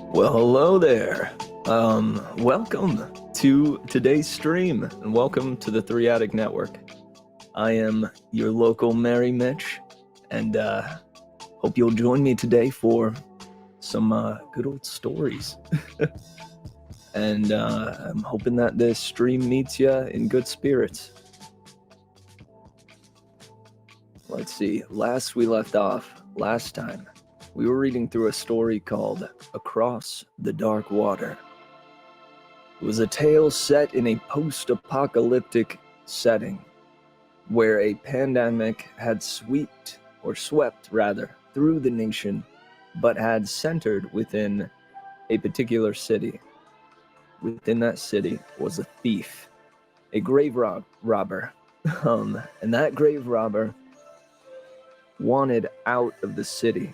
Well, hello there. Welcome to today's stream, and welcome to the Three Attic Network. I am your local merrymitch, and hope you'll join me today for some good old stories. And I'm hoping that this stream meets you in good spirits. Let's see. Last time, we were reading through a story called Across the Dark Water. It was a tale set in a post-apocalyptic setting where a pandemic had swept through the nation, but had centered within a particular city. Within that city was a thief, a grave robber, and that grave robber wanted out of the city.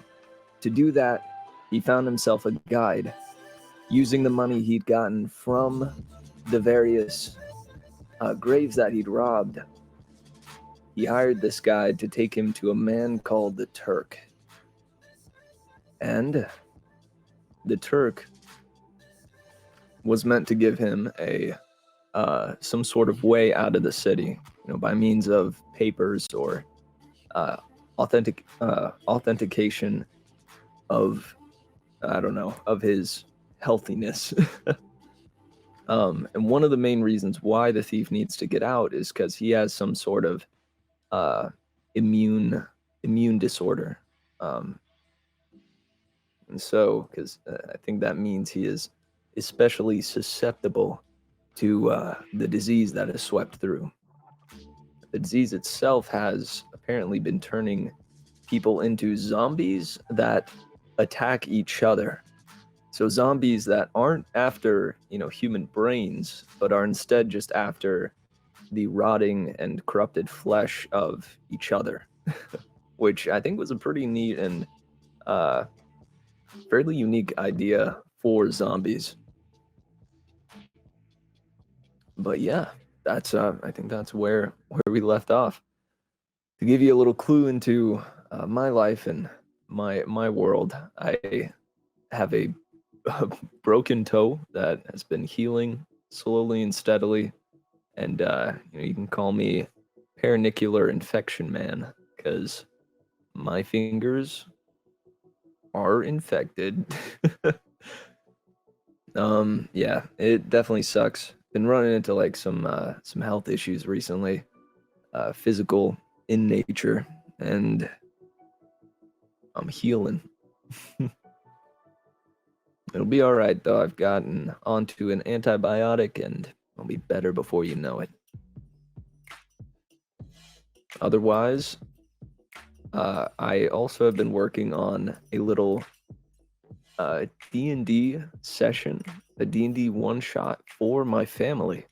To do that, he found himself a guide. Using the money he'd gotten from the various graves that he'd robbed, he hired this guide to take him to a man called the Turk. And the Turk was meant to give him some sort of way out of the city, by means of papers or authentication of his healthiness. And one of the main reasons why the thief needs to get out is because he has some sort of immune disorder. And so, because I think that means he is especially susceptible to the disease that has swept through. The disease itself has apparently been turning people into zombies that attack each other. So zombies that aren't after, human brains, but are instead just after the rotting and corrupted flesh of each other, which I think was a pretty neat and fairly unique idea for zombies. But yeah, that's I think that's where we left off. To give you a little clue into my life and my world, I have a broken toe that has been healing slowly and steadily, and you can call me pernicular infection man because my fingers are infected. Yeah, it definitely sucks. Been running into like some health issues recently, physical in nature, and I'm healing. It'll be all right, though. I've gotten onto an antibiotic, and I'll be better before you know it. Otherwise, I also have been working on a little D&D session, a D&D one-shot for my family.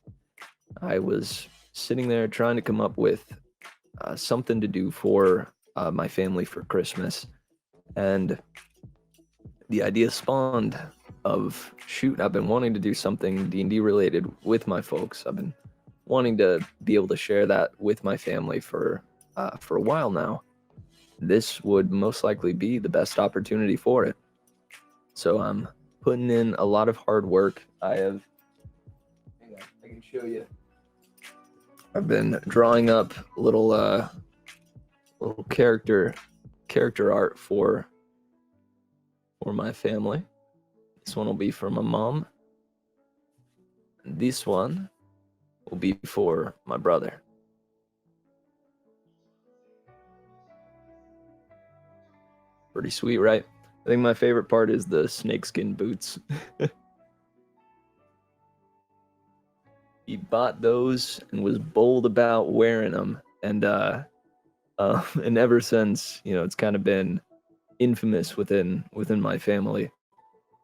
I was sitting there trying to come up with something to do for my family for Christmas, and the idea spawned of, I've been wanting to do something D&D related with my folks. I've been wanting to be able to share that with my family for a while now. This would most likely be the best opportunity for it. So I'm putting in a lot of hard work. Hang on, I can show you. I've been drawing up little character art for my family. This one will be for my mom. And this one will be for my brother. Pretty sweet, right? I think my favorite part is the snakeskin boots. He bought those and was bold about wearing them, and ever since, it's kind of been infamous within my family.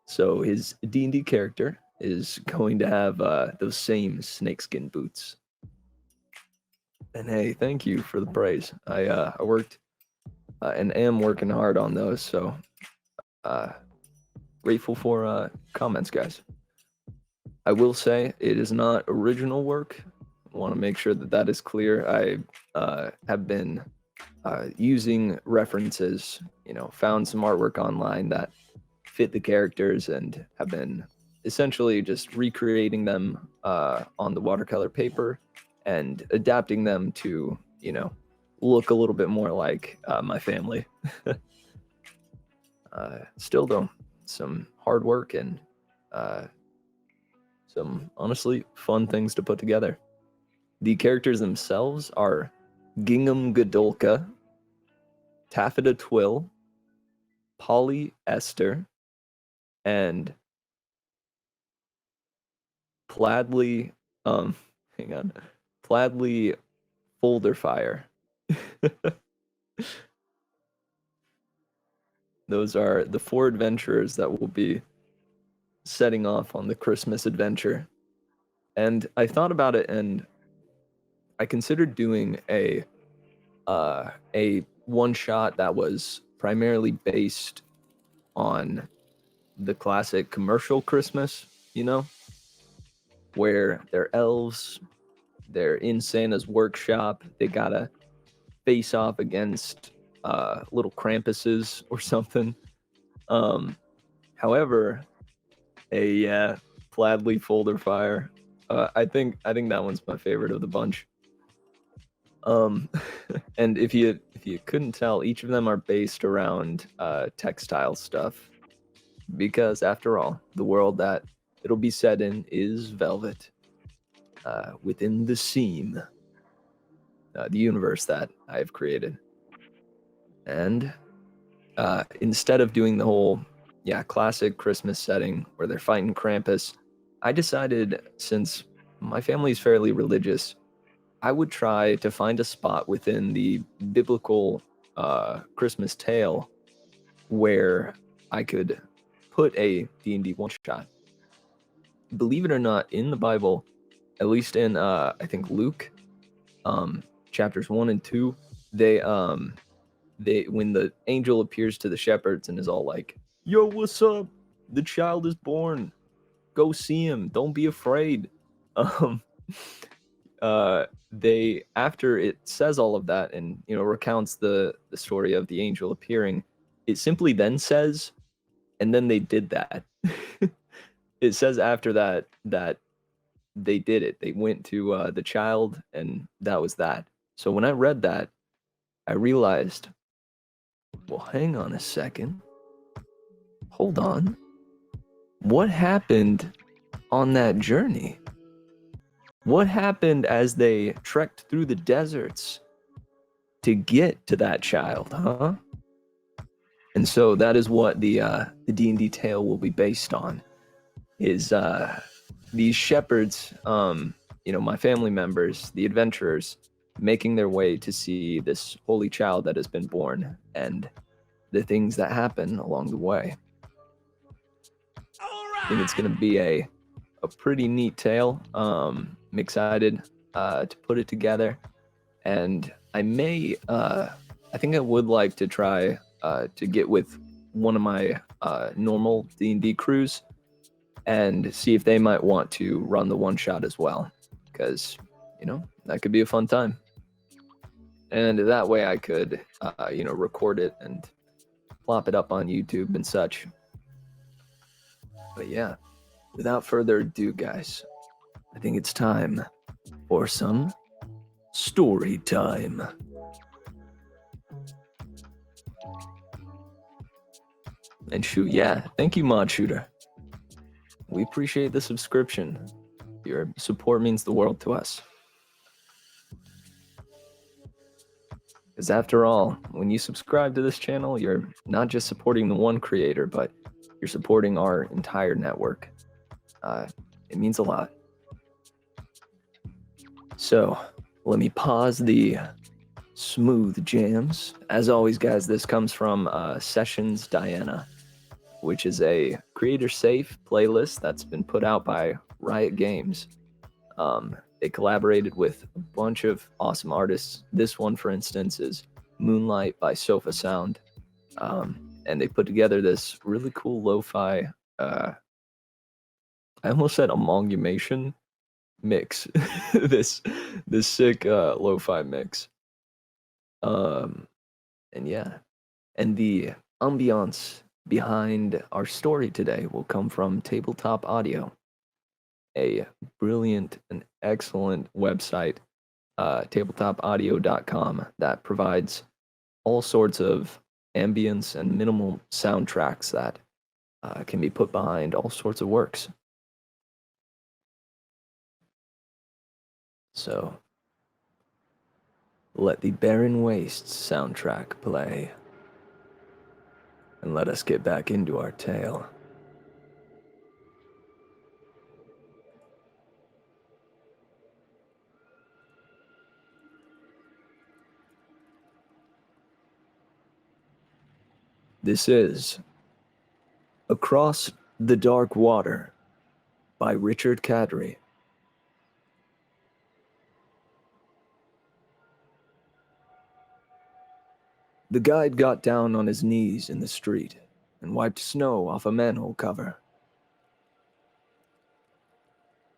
So his D&D character is going to have those same snakeskin boots. And hey, thank you for the praise. I worked and am working hard on those, so grateful for comments, guys. I will say it is not original work. I want to make sure that is clear. I have been using references, found some artwork online that fit the characters and have been essentially just recreating them on the watercolor paper and adapting them to, look a little bit more like my family. Still, though, some hard work and some honestly fun things to put together. The characters themselves are Gingham Godolka, Taffeta Twill, Polly Esther, and Pladley, hang on, Pladley Folderfire. Those are the 4 adventurers that will be setting off on the Christmas adventure. And I thought about it, and I considered doing a one-shot that was primarily based on the classic commercial Christmas, where they're elves, they're in Santa's workshop, they gotta face off against little Krampuses or something. However, a Pladley Folder Fire, I think that one's my favorite of the bunch. And if you couldn't tell, each of them are based around textile stuff, because after all, the world that it'll be set in is velvet, within the seam, the universe that I have created. And instead of doing the whole classic Christmas setting where they're fighting Krampus, I decided, since my family's fairly religious, I would try to find a spot within the biblical Christmas tale where I could put a D&D one-shot. Believe it or not, in the Bible, at least in I think Luke, chapters 1 and 2, they when the angel appears to the shepherds and is all like, "Yo, what's up? The child is born. Go see him. Don't be afraid." They, after it says all of that and recounts the story of the angel appearing, it simply then says, "And then they did that." It says after that they did it. They went to the child, and that was that. So when I read that, I realized, well, hang on a second. Hold on. What happened on that journey? What happened as they trekked through the deserts to get to that child, huh? And so that is what the D&D tale will be based on, is these shepherds, my family members, the adventurers, making their way to see this holy child that has been born, and the things that happen along the way. I think it's going to be a pretty neat tale. I'm excited to put it together, and I think I would like to try to get with one of my normal D&D crews and see if they might want to run the one shot as well, because that could be a fun time, and that way I could record it and plop it up on YouTube and such. But yeah, without further ado, guys, I think it's time for some story time. And shoot, thank you, Mod Shooter. We appreciate the subscription. Your support means the world to us. Because after all, when you subscribe to this channel, you're not just supporting the one creator, but you're supporting our entire network. It means a lot. So, let me pause the smooth jams. As always, guys, this comes from Sessions Diana, which is a creator-safe playlist that's been put out by Riot Games. They collaborated with a bunch of awesome artists. This one, for instance, is Moonlight by Sofa Sound. And they put together this really cool lo-fi, I almost said amalgamation mix. this sick lo-fi mix. And the ambiance behind our story today will come from Tabletop Audio, a brilliant and excellent website, tabletopaudio.com, that provides all sorts of ambience and minimal soundtracks that can be put behind all sorts of works. So, let the Barren Wastes soundtrack play, and let us get back into our tale. This is Across the Dark Water by Richard Cadry. The guide got down on his knees in the street and wiped snow off a manhole cover.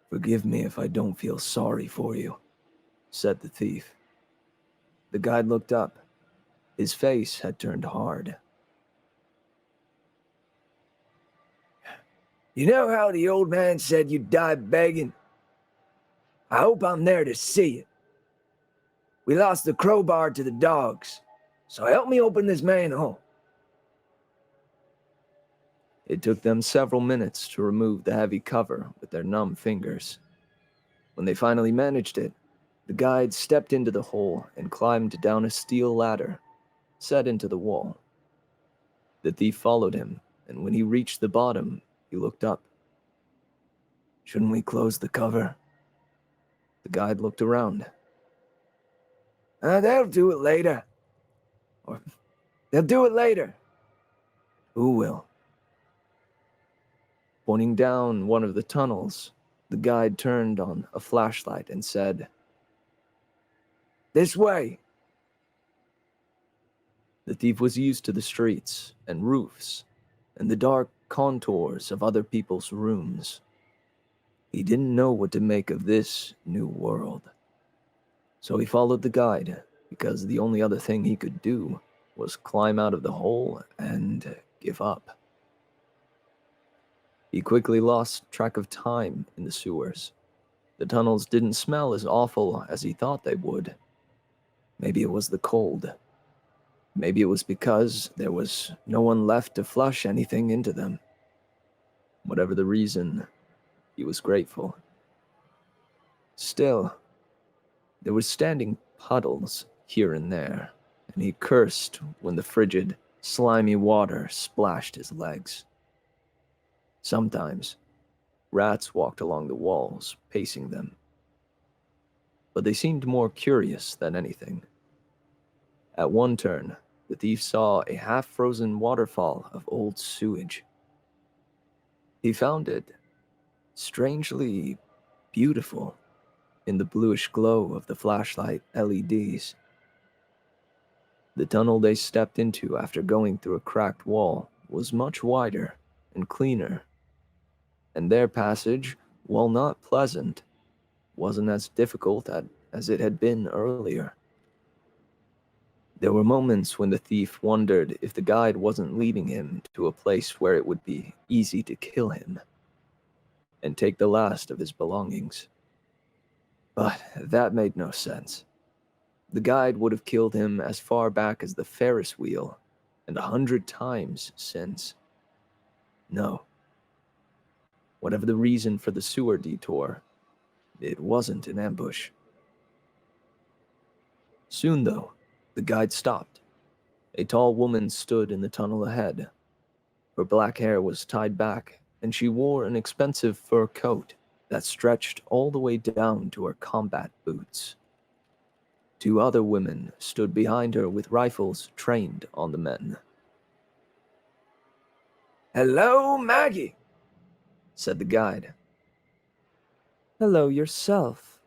"Forgive me if I don't feel sorry for you," said the thief. The guide looked up. His face had turned hard. "You know how the old man said you'd die begging? I hope I'm there to see it. We lost the crowbar to the dogs, so help me open this manhole." It took them several minutes to remove the heavy cover with their numb fingers. When they finally managed it, the guide stepped into the hole and climbed down a steel ladder set into the wall. The thief followed him, and when he reached the bottom, he looked up. "Shouldn't we close the cover?" The guide looked around. They'll do it later. Or they'll do it later." "Who will?" Pointing down one of the tunnels, the guide turned on a flashlight and said, "This way." The thief was used to the streets and roofs and the dark contours of other people's rooms. He didn't know what to make of this new world. So he followed the guide, because the only other thing he could do was climb out of the hole and give up. He quickly lost track of time in the sewers. The tunnels didn't smell as awful as he thought they would. Maybe it was the cold. Maybe it was because there was no one left to flush anything into them. Whatever the reason, he was grateful. Still, there were standing puddles here and there, and he cursed when the frigid, slimy water splashed his legs. Sometimes, rats walked along the walls, pacing them. But they seemed more curious than anything. At one turn, the thief saw a half-frozen waterfall of old sewage. He found it strangely beautiful in the bluish glow of the flashlight LEDs. The tunnel they stepped into after going through a cracked wall was much wider and cleaner, and their passage, while not pleasant, wasn't as difficult as it had been earlier. There were moments when the thief wondered if the guide wasn't leading him to a place where it would be easy to kill him and take the last of his belongings. But that made no sense. The guide would have killed him as far back as the Ferris wheel, and 100 times since. No. Whatever the reason for the sewer detour, it wasn't an ambush. Soon, though, the guide stopped. A tall woman stood in the tunnel ahead. Her black hair was tied back, and she wore an expensive fur coat that stretched all the way down to her combat boots. Two other women stood behind her with rifles trained on the men. "Hello, Maggie," said the guide. "Hello yourself."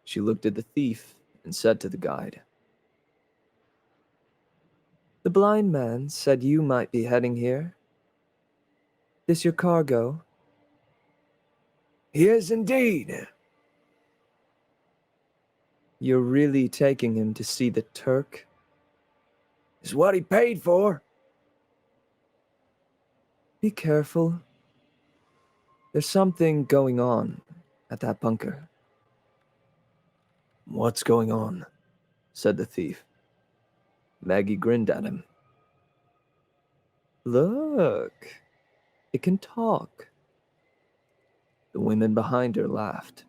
She looked at the thief and said to the guide, "The blind man said you might be heading here. This your cargo?" "He is indeed." "You're really taking him to see the Turk?" "Is what he paid for." Be careful. There's something going on at that bunker. What's going on? Said the thief. Maggie grinned at him. Look, it can talk. The women behind her laughed.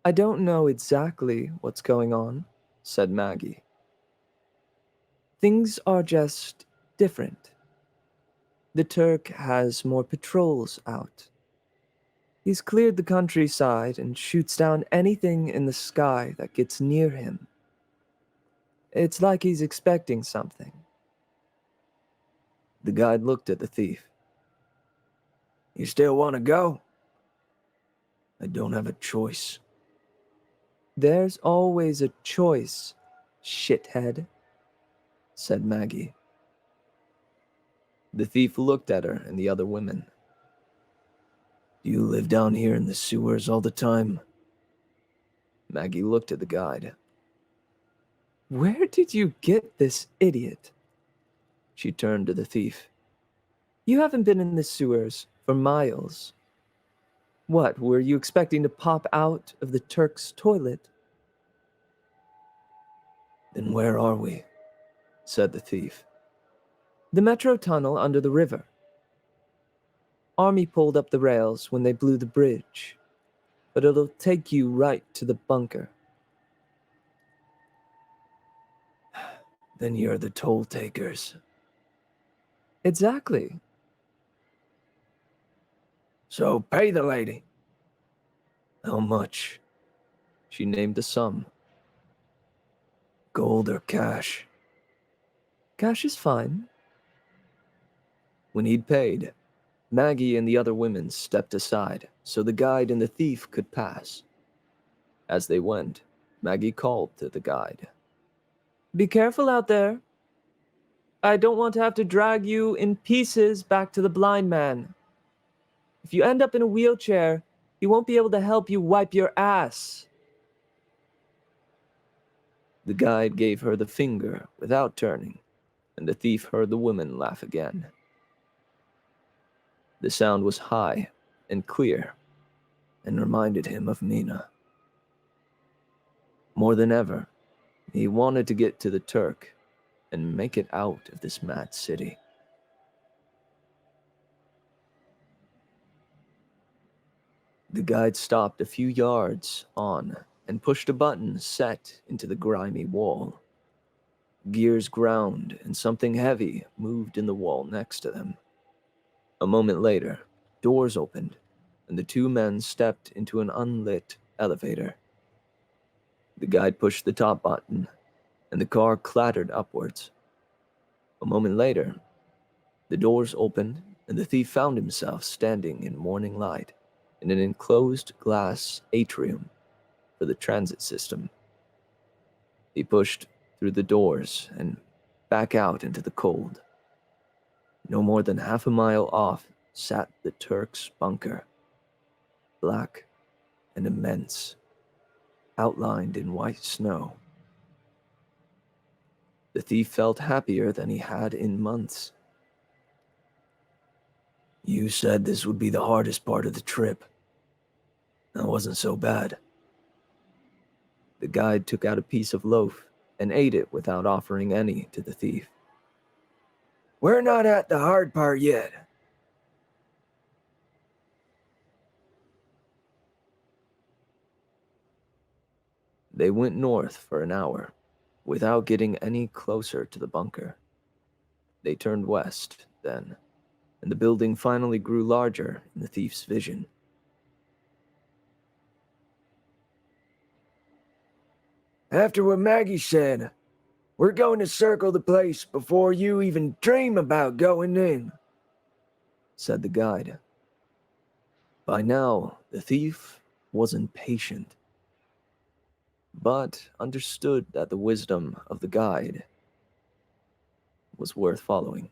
I don't know exactly what's going on, said Maggie. Things are just different. The Turk has more patrols out. He's cleared the countryside and shoots down anything in the sky that gets near him. It's like he's expecting something. The guide looked at the thief. You still want to go? I don't have a choice. There's always a choice, shithead, said Maggie. The thief looked at her and the other women. Do you live down here in the sewers all the time? Maggie looked at the guide. Where did you get this idiot? She turned to the thief. You haven't been in the sewers for miles. What, were you expecting to pop out of the Turk's toilet? Then where are we? Said the thief. The metro tunnel under the river. Army pulled up the rails when they blew the bridge, but it'll take you right to the bunker. Then you're the toll takers. Exactly. So pay the lady. How much? She named a sum. Gold or cash? Cash is fine. When he'd paid, Maggie and the other women stepped aside so the guide and the thief could pass. As they went, Maggie called to the guide. Be careful out there. I don't want to have to drag you in pieces back to the blind man. If you end up in a wheelchair, he won't be able to help you wipe your ass. The guide gave her the finger without turning, and the thief heard the woman laugh again. The sound was high and clear, and reminded him of Mina. More than ever, he wanted to get to the Turk and make it out of this mad city. The guide stopped a few yards on and pushed a button set into the grimy wall. Gears ground and something heavy moved in the wall next to them. A moment later, doors opened and the two men stepped into an unlit elevator. The guide pushed the top button and the car clattered upwards. A moment later, the doors opened and the thief found himself standing in morning light in an enclosed glass atrium for the transit system. He pushed through the doors and back out into the cold. No more than half a mile off sat the Turk's bunker, black and immense, outlined in white snow. The thief felt happier than he had in months. You said this would be the hardest part of the trip. That wasn't so bad. The guide took out a piece of loaf and ate it without offering any to the thief. We're not at the hard part yet. They went north for an hour, without getting any closer to the bunker. They turned west, then, and the building finally grew larger in the thief's vision. After what Maggie said, we're going to circle the place before you even dream about going in, said the guide. By now, the thief was impatient, but understood that the wisdom of the guide was worth following.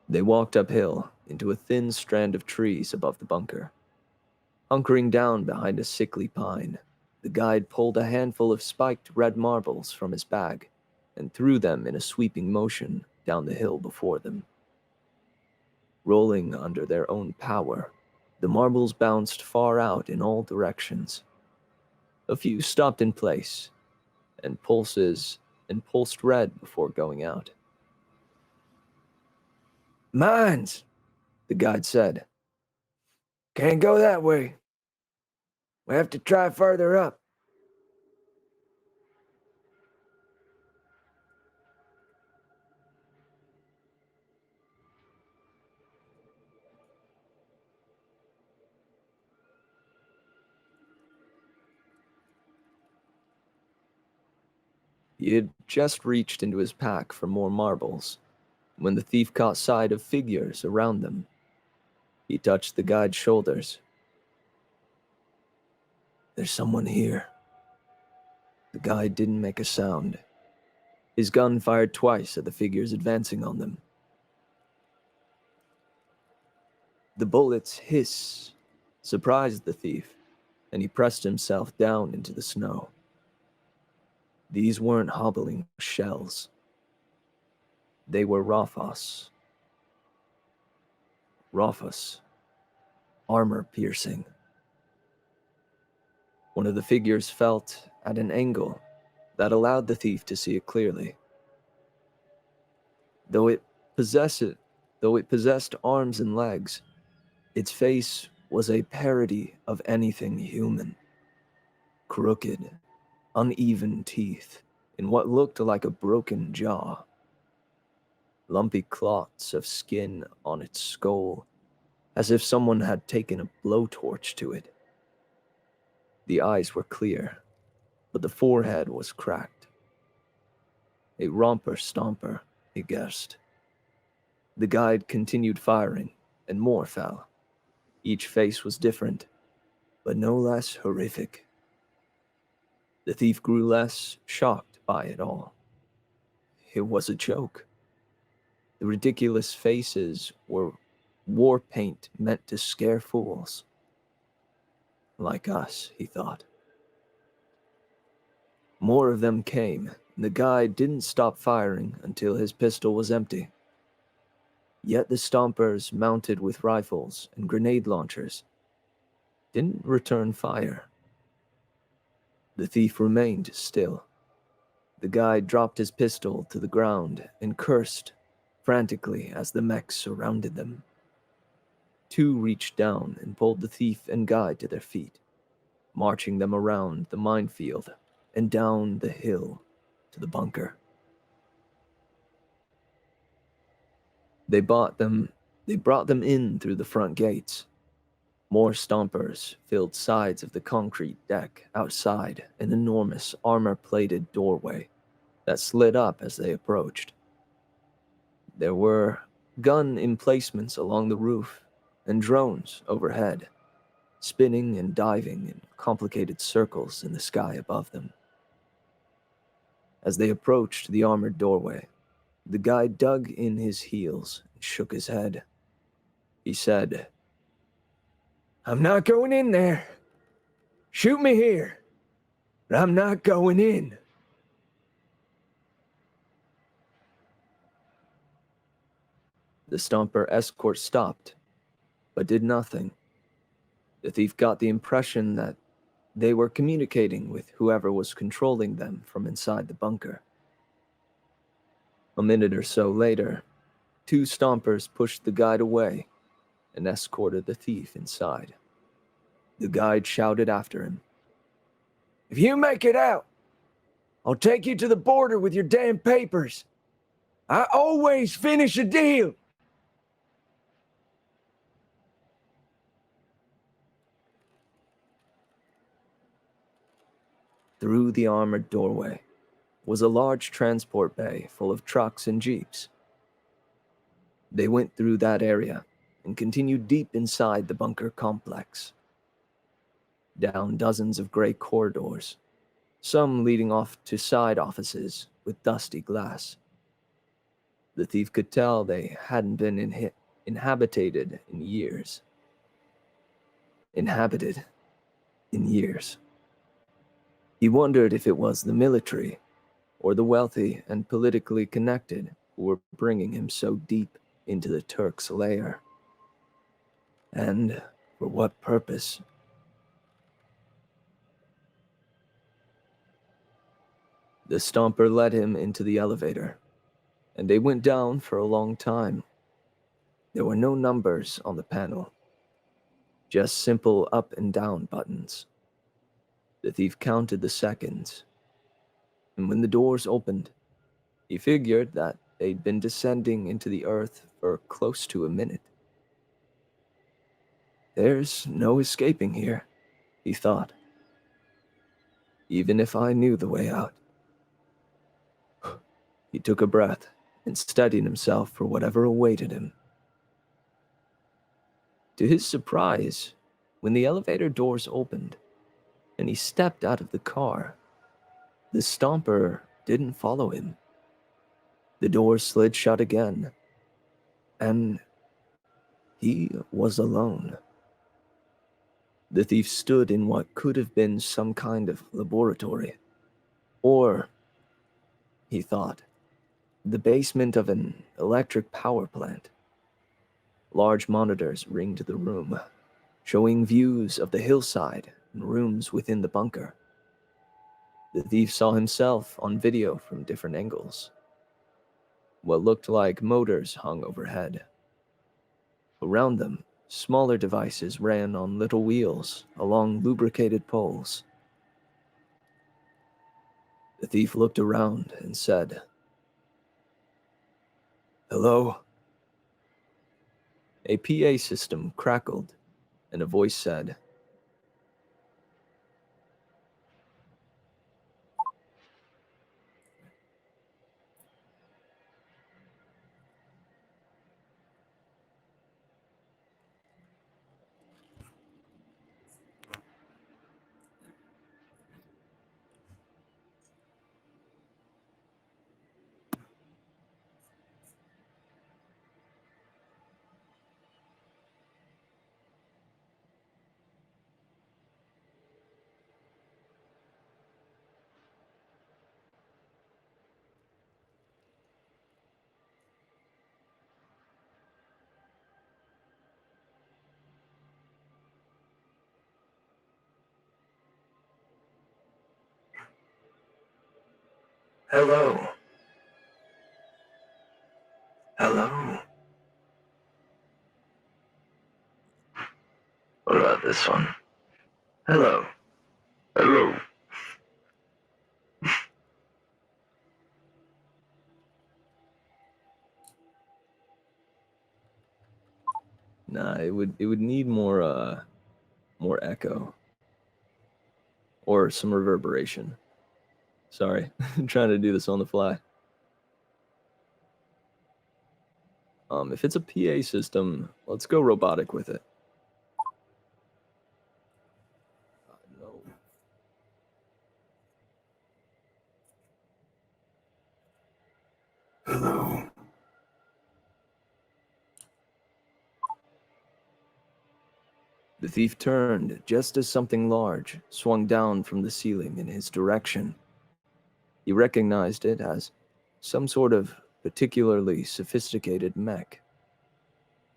They walked uphill into a thin strand of trees above the bunker. Hunkering down behind a sickly pine, the guide pulled a handful of spiked red marbles from his bag and threw them in a sweeping motion down the hill before them. Rolling under their own power, the marbles bounced far out in all directions. A few stopped in place, and pulsed red before going out. "Mines," the guide said. "Can't go that way. We have to try further up." He had just reached into his pack for more marbles when the thief caught sight of figures around them. He touched the guide's shoulders. "There's someone here." The guide didn't make a sound. His gun fired twice at the figures advancing on them. The bullet's hiss surprised the thief, and he pressed himself down into the snow. These weren't hobbling shells. They were Rothos. Rothos. Armor-piercing. One of the figures felt at an angle that allowed the thief to see it clearly. Though it possessed arms and legs, its face was a parody of anything human. Crooked, uneven teeth in what looked like a broken jaw. Lumpy clots of skin on its skull, as if someone had taken a blowtorch to it. The eyes were clear, but the forehead was cracked. A romper-stomper, he guessed. The guide continued firing, and more fell. Each face was different, but no less horrific. The thief grew less shocked by it all. It was a joke. The ridiculous faces were war paint meant to scare fools. Like us, he thought. More of them came, and the guide didn't stop firing until his pistol was empty. Yet the stompers, mounted with rifles and grenade launchers, didn't return fire. The thief remained still. The guide dropped his pistol to the ground and cursed frantically as the mechs surrounded them. Two reached down and pulled the thief and guide to their feet, marching them around the minefield and down the hill to the bunker. They brought them in through the front gates. More stompers filled sides of the concrete deck outside an enormous armor-plated doorway that slid up as they approached. There were gun emplacements along the roof and drones overhead, spinning and diving in complicated circles in the sky above them. As they approached the armored doorway, the guide dug in his heels and shook his head. He said, "I'm not going in there. Shoot me here, but I'm not going in." The stomper escort stopped, but did nothing. The thief got the impression that they were communicating with whoever was controlling them from inside the bunker. A minute or so later, two stompers pushed the guide away and escorted the thief inside. The guide shouted after him, "If you make it out, I'll take you to the border with your damn papers. I always finish a deal." Through the armored doorway was a large transport bay full of trucks and jeeps. They went through that area and continued deep inside the bunker complex, down dozens of gray corridors, some leading off to side offices with dusty glass. The thief could tell they hadn't been inhabited in years. Inhabited in years. He wondered if it was the military or the wealthy and politically connected who were bringing him so deep into the Turk's lair. And for what purpose? The Stomper led him into the elevator, and they went down for a long time. There were no numbers on the panel, just simple up and down buttons. The thief counted the seconds, and when the doors opened, he figured that they'd been descending into the earth for close to a minute. There's no escaping here, he thought, even if I knew the way out. He took a breath and steadied himself for whatever awaited him. To his surprise, when the elevator doors opened and he stepped out of the car, the Stomper didn't follow him. The door slid shut again, and he was alone. The thief stood in what could have been some kind of laboratory, or, he thought, the basement of an electric power plant. Large monitors ringed the room, showing views of the hillside and rooms within the bunker. The thief saw himself on video from different angles. What looked like motors hung overhead. Around them, smaller devices ran on little wheels along lubricated poles. The thief looked around and said, "Hello?" A PA system crackled, and a voice said, "Hello? Hello?" What about this one? "Hello? Hello?" Nah, it would need more echo or some reverberation. Sorry, I'm trying to do this on the fly. If it's a PA system, let's go robotic with it. No. Hello. The thief turned just as something large swung down from the ceiling in his direction. He recognized it as some sort of particularly sophisticated mech.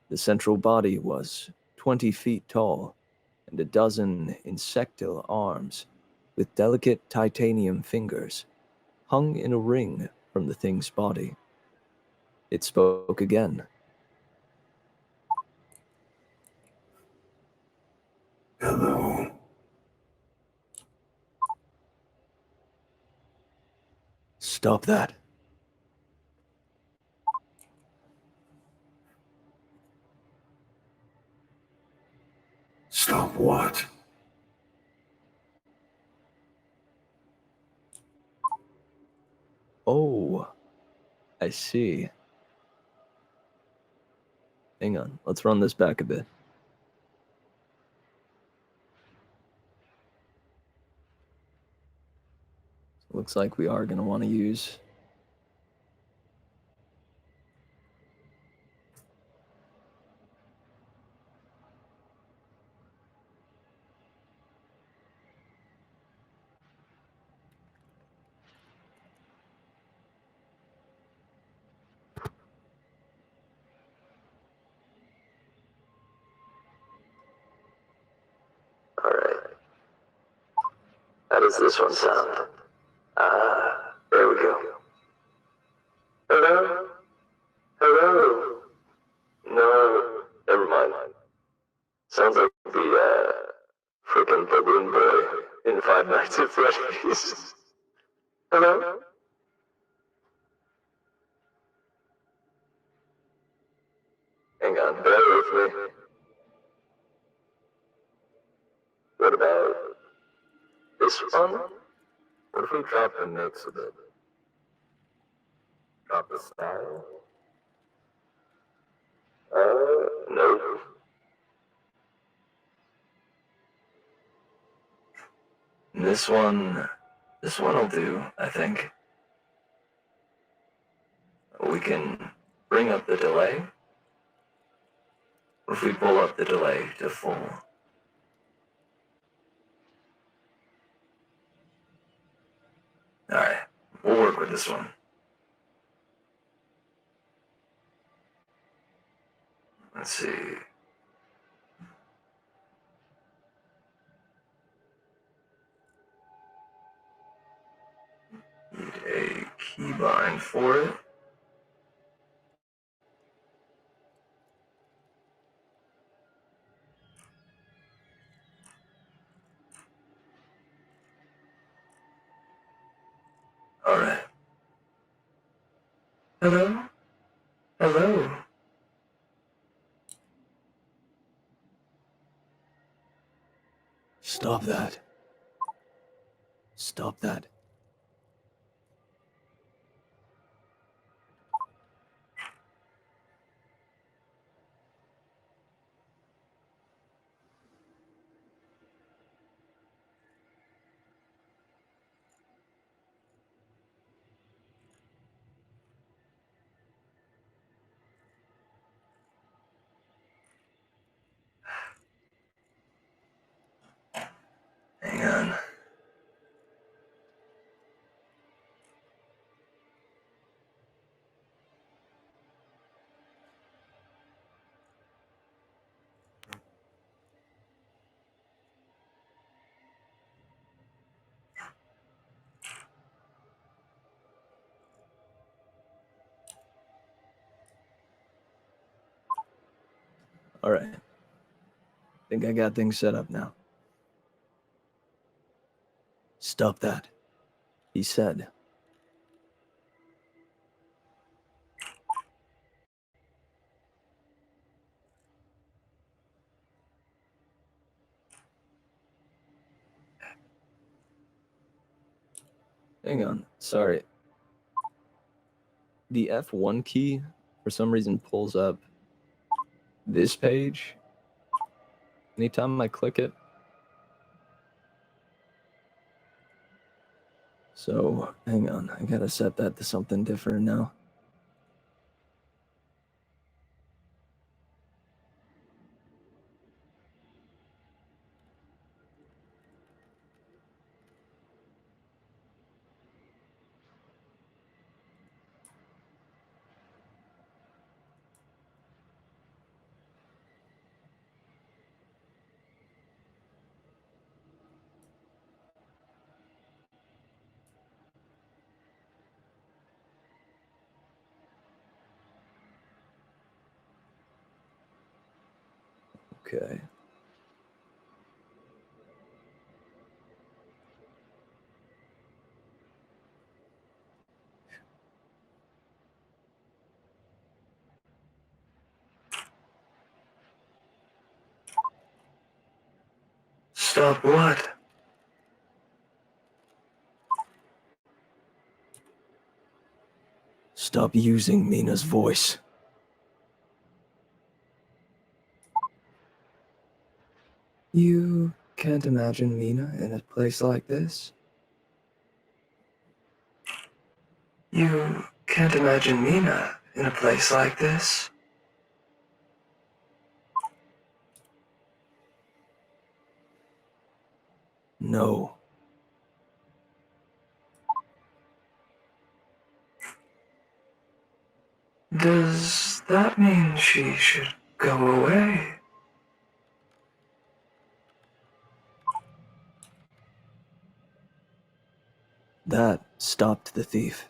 The central body was 20 feet tall, and a dozen insectile arms with delicate titanium fingers hung in a ring from the thing's body. It spoke again. Hello. Stop that. Stop what? Oh, I see. Hang on, let's run this back a bit. Looks like we are going to want to use does this one sound? There we go. Hello? Hello? No, never mind. Sounds like the, frickin' balloon boy in Five Nights at Freddy's. Hello? Hang on, bear with me. What about this one? What if we drop the mix a bit? Drop the style? No. This one'll do, I think. We can bring up the delay. Or if we pull up the delay to full. Alright, we'll work with this one. Let's see. Need a keybind for it. Alright. Hello? Hello? Stop that. Stop that. Hang on. Alright. Think I got things set up now. Stop that, he said. Hang on, sorry. The F1 key, for some reason, pulls up this page anytime I click it. So, hang on, I gotta set that to something different now. Okay. Stop what? Stop using Mina's voice. You can't imagine Mina in a place like this? You can't imagine Mina in a place like this? No. Does that mean she should go away? That stopped the thief.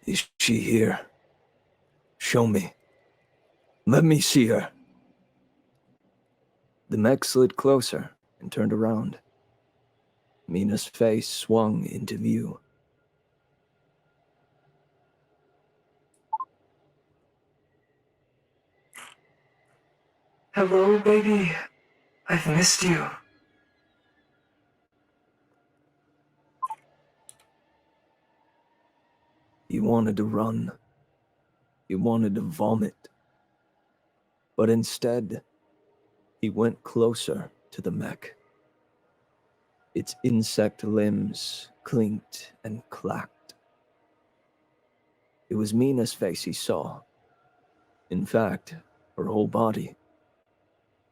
Is she here? Show me. Let me see her. The mech slid closer and turned around. Mina's face swung into view. Hello, baby. I've missed you. He wanted to run. He wanted to vomit. But instead, he went closer to the mech. Its insect limbs clinked and clacked. It was Mina's face he saw. In fact, her whole body.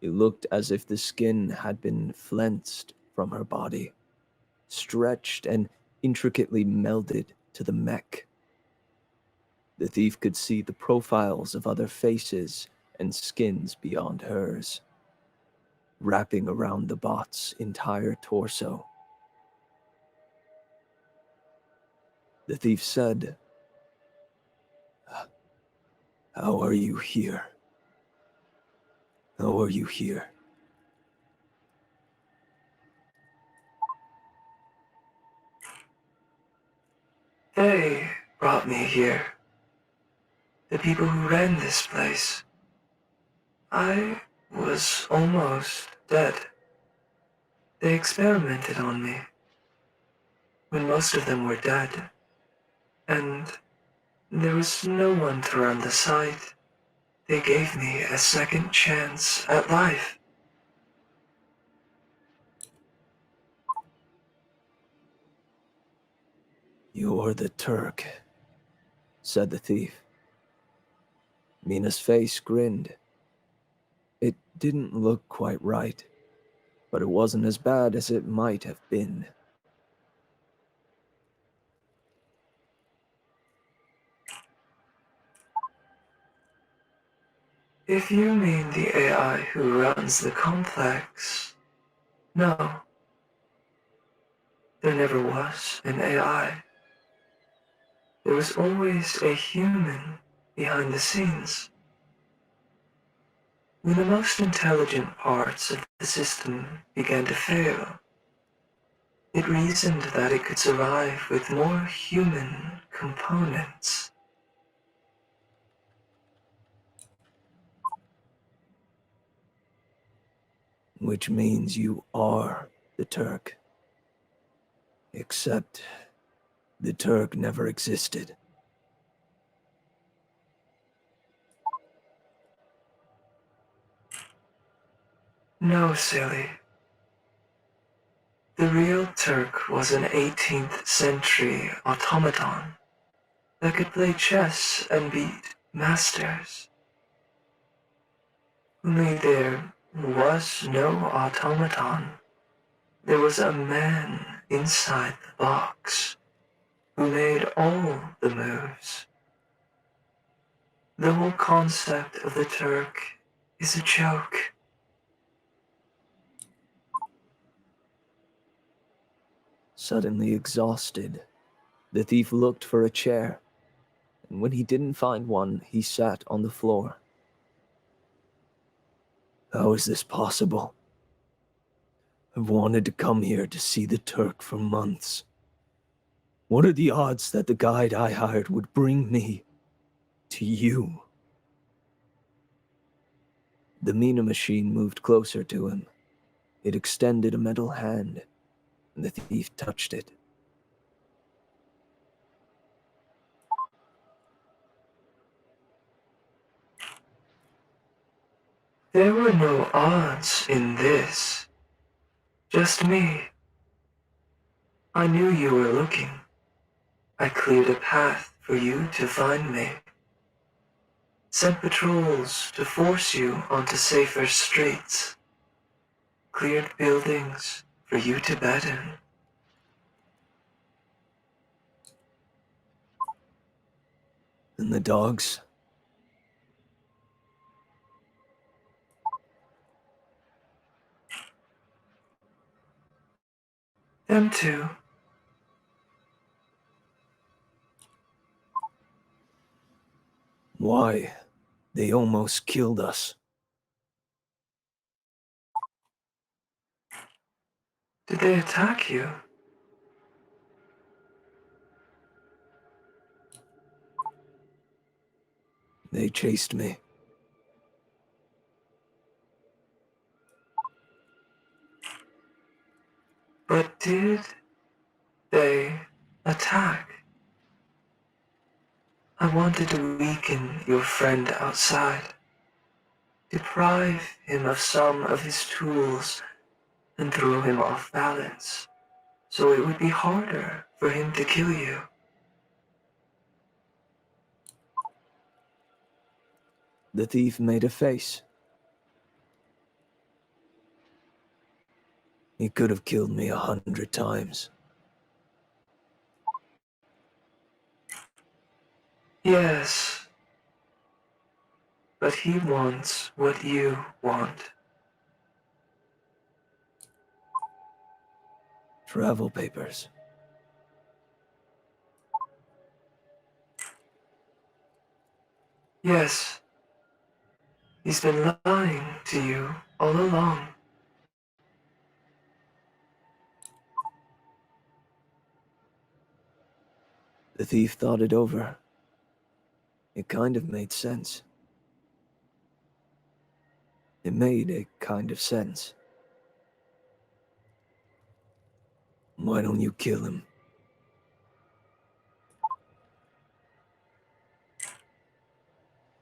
It looked as if the skin had been flensed from her body, stretched and intricately melded to the mech. The thief could see the profiles of other faces and skins beyond hers, wrapping around the bot's entire torso. The thief said, "How are you here? How are you here?" They brought me here. The people who ran this place. I was almost dead. They experimented on me when most of them were dead, and there was no one to run the site. They gave me a second chance at life. "You're the Turk," said the thief. Mina's face grinned. It didn't look quite right, but it wasn't as bad as it might have been. If you mean the AI who runs the complex, no. There never was an AI. There was always a human behind the scenes. When the most intelligent parts of the system began to fail, it reasoned that it could survive with more human components. Which means you are the Turk. Except the Turk never existed. No, silly. The real Turk was an 18th century automaton that could play chess and beat masters. Only there was no automaton. There was a man inside the box who made all the moves. The whole concept of the Turk is a joke. Suddenly exhausted, the thief looked for a chair, and when he didn't find one, he sat on the floor. How is this possible? I've wanted to come here to see the Turk for months. What are the odds that the guide I hired would bring me to you? The Mina machine moved closer to him. It extended a metal hand, and the thief touched it. There were no odds in this. Just me. I knew you were looking. I cleared a path for you to find me. Sent patrols to force you onto safer streets. Cleared buildings for you to bed in. And the dogs? Them too. Why? They almost killed us. Did they attack you? They chased me. But did they attack? I wanted to weaken your friend outside, deprive him of some of his tools, and throw him off balance, so it would be harder for him to kill you. The thief made a face. He could have killed me 100 times. Yes, but he wants what you want. Travel papers. Yes, he's been lying to you all along. The thief thought it over. It kind of made sense. It made a kind of sense. Why don't you kill him?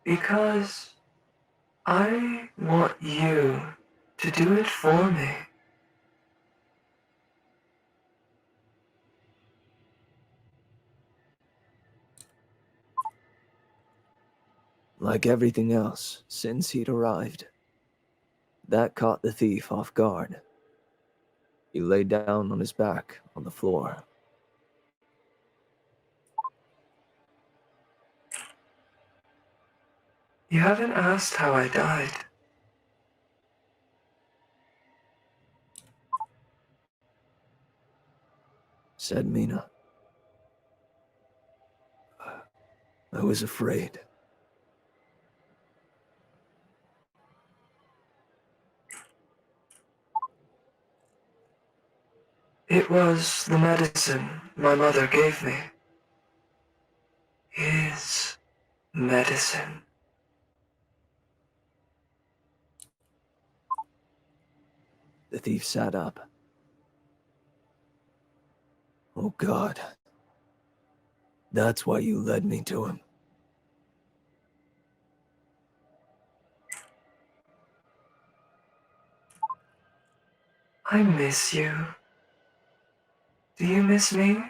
Because I want you to do it for me. Like everything else since he'd arrived. That caught the thief off guard. He lay down on his back on the floor. You haven't asked how I died. Said Mina. I was afraid. It was the medicine my mother gave me. His medicine. The thief sat up. Oh God. That's why you led me to him. I miss you. Do you miss me?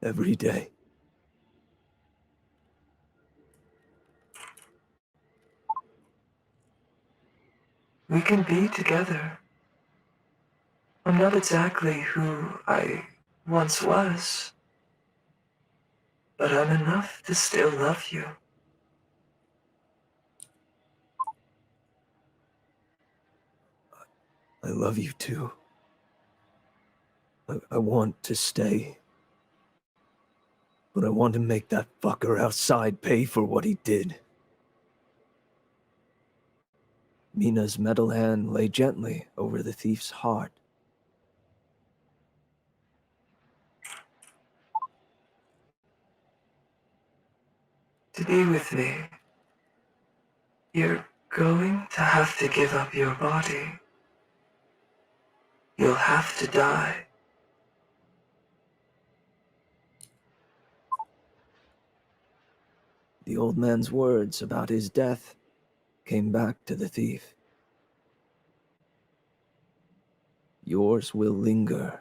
Every day. We can be together. I'm not exactly who I once was, but I'm enough to still love you. I love you too. I want to stay. But I want to make that fucker outside pay for what he did. Mina's metal hand lay gently over the thief's heart. To be with me, you're going to have to give up your body. You'll have to die. The old man's words about his death came back to the thief. Yours will linger,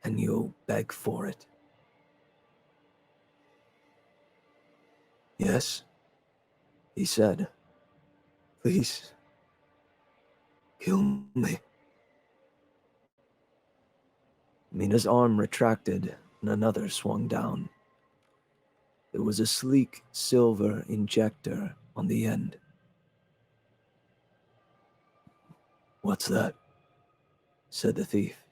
and you'll beg for it. Yes, he said. Please, kill me. Mina's arm retracted, and another swung down. There was a sleek silver injector on the end. "What's that?" said the thief.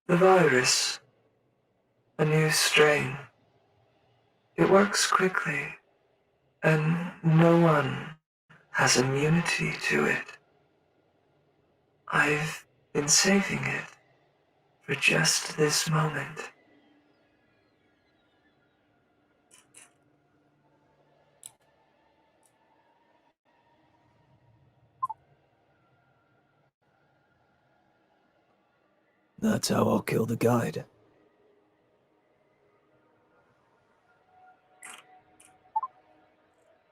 The virus. A new strain. It works quickly, and no one has immunity to it. I've been saving it for just this moment. "That's how I'll kill the guide."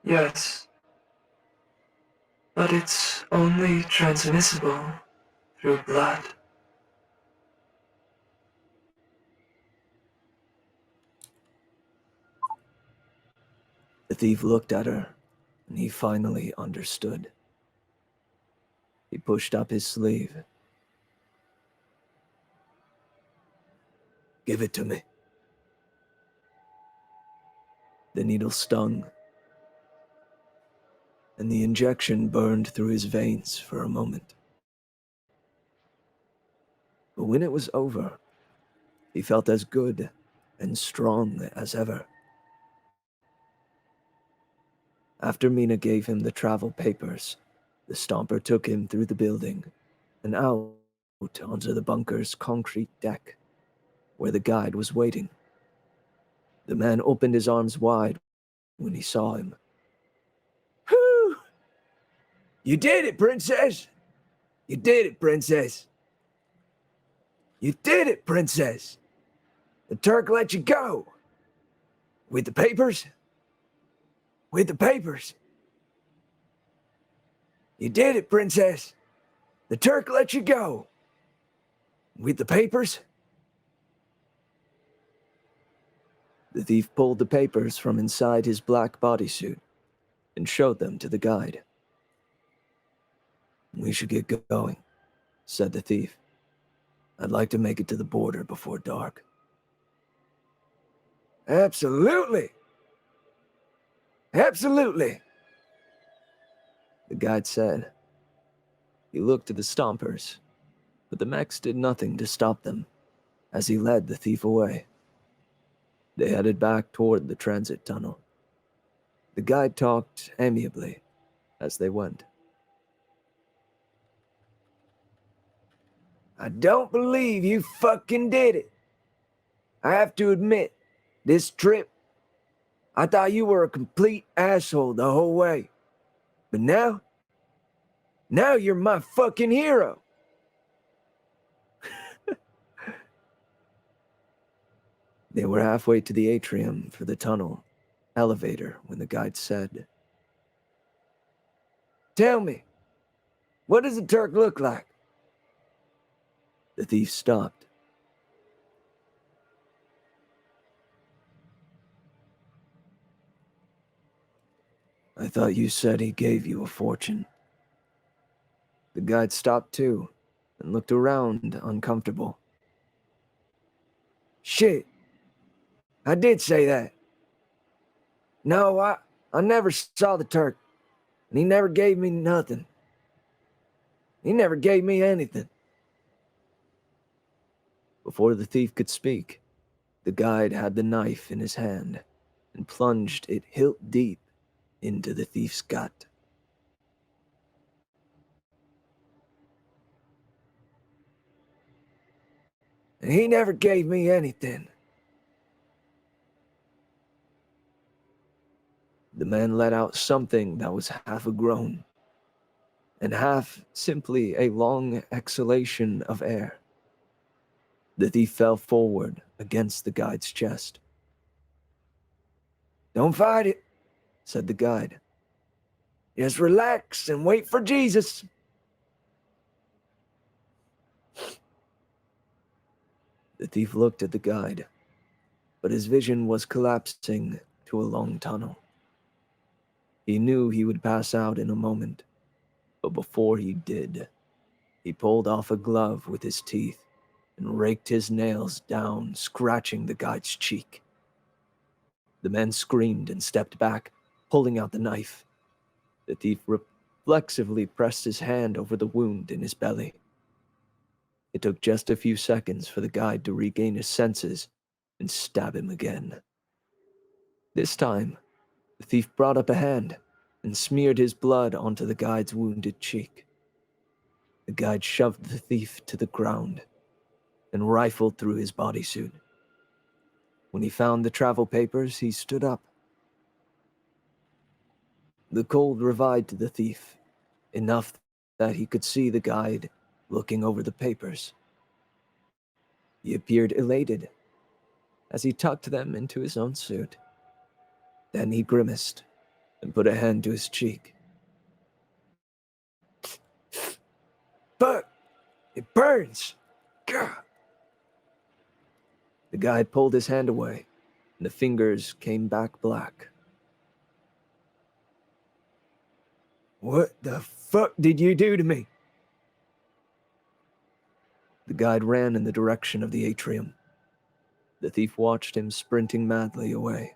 Yes, but it's only transmissible through blood. The thief looked at her, and he finally understood. He pushed up his sleeve. "Give it to me." The needle stung, and the injection burned through his veins for a moment. But when it was over, he felt as good and strong as ever. After Mina gave him the travel papers, the stomper took him through the building and out onto the bunker's concrete deck, where the guide was waiting. The man opened his arms wide when he saw him. "Whew! You did it, princess! You did it, princess! You did it, princess! The Turk let you go! With the papers? With the papers! You did it, princess! The Turk let you go! With the papers?" The thief pulled the papers from inside his black bodysuit and showed them to the guide. "We should get going," said the thief. "I'd like to make it to the border before dark." "Absolutely! Absolutely!" the guide said. He looked at the stompers, but the mechs did nothing to stop them as he led the thief away. They headed back toward the transit tunnel. The guide talked amiably as they went. "I don't believe you fucking did it. I have to admit, this trip, I thought you were a complete asshole the whole way. But now you're my fucking hero." They were halfway to the atrium for the tunnel elevator when the guide said, "Tell me, what does a Turk look like?" The thief stopped. "I thought you said he gave you a fortune." The guide stopped too and looked around uncomfortable. "Shit, I did say that. No, I never saw the Turk, and he never gave me nothing. He never gave me anything." Before the thief could speak, the guide had the knife in his hand and plunged it hilt deep into the thief's gut. "And he never gave me anything." The man let out something that was half a groan and half simply a long exhalation of air. The thief fell forward against the guide's chest. "Don't fight it," said the guide. "Just relax and wait for Jesus." The thief looked at the guide, but his vision was collapsing to a long tunnel. He knew he would pass out in a moment, but before he did, he pulled off a glove with his teeth and raked his nails down, scratching the guide's cheek. The man screamed and stepped back, Pulling out the knife, the thief reflexively pressed his hand over the wound in his belly. It took just a few seconds for the guide to regain his senses and stab him again. This time, the thief brought up a hand and smeared his blood onto the guide's wounded cheek. The guide shoved the thief to the ground and rifled through his bodysuit. When he found the travel papers, he stood up. The cold revived the thief, enough that he could see the guide looking over the papers. He appeared elated as he tucked them into his own suit. Then he grimaced and put a hand to his cheek. But it burns! Gah! The guide pulled his hand away, and the fingers came back black. What the fuck did you do to me? The guide ran in the direction of the atrium. The thief watched him sprinting madly away,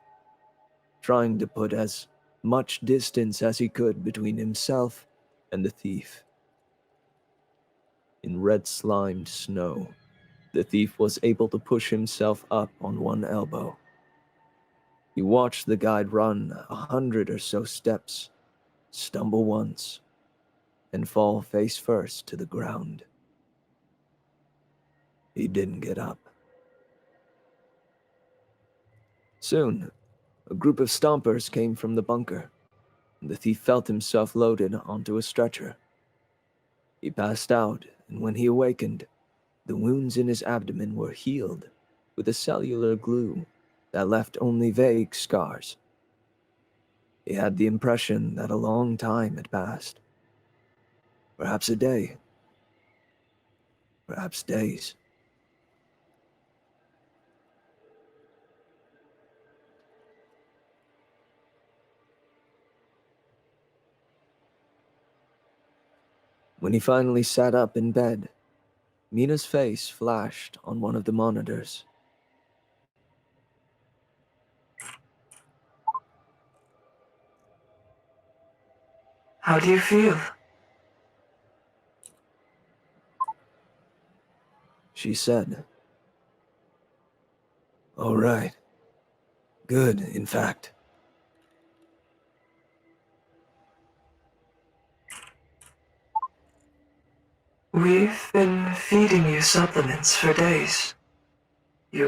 trying to put as much distance as he could between himself and the thief. In red-slimed snow, the thief was able to push himself up on one elbow. He watched the guide run 100 or so steps, stumble once, and fall face first to the ground. He didn't get up. Soon, a group of stompers came from the bunker, and the thief felt himself loaded onto a stretcher. He passed out, and when he awakened, the wounds in his abdomen were healed with a cellular glue that left only vague scars. He had the impression that a long time had passed. Perhaps a day. Perhaps days. When he finally sat up in bed, Mina's face flashed on one of the monitors. How do you feel? She said, "All right. Good, in fact." We've been feeding you supplements for days. You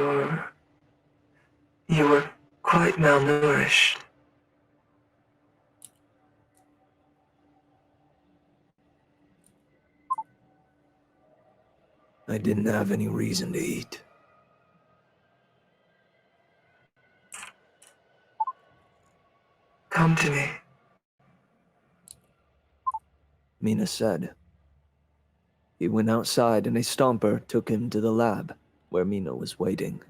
were quite malnourished. I didn't have any reason to eat. Come to me. Mina said. He went outside and a stomper took him to the lab where Mina was waiting.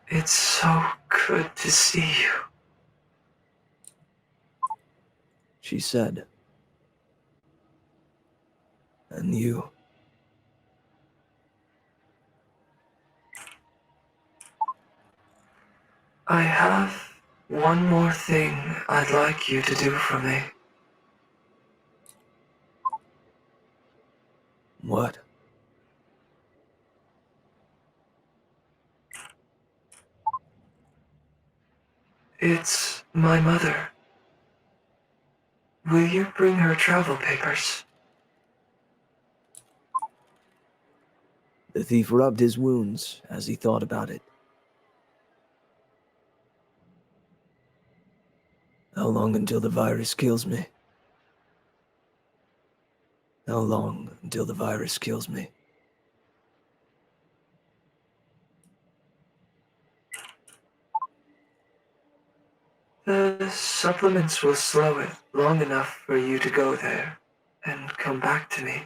It's so good to see you. She said. And you. I have one more thing I'd like you to do for me. What? It's my mother. Will you bring her travel papers? The thief rubbed his wounds as he thought about it. How long until the virus kills me? How long until the virus kills me? The supplements will slow it long enough for you to go there and come back to me.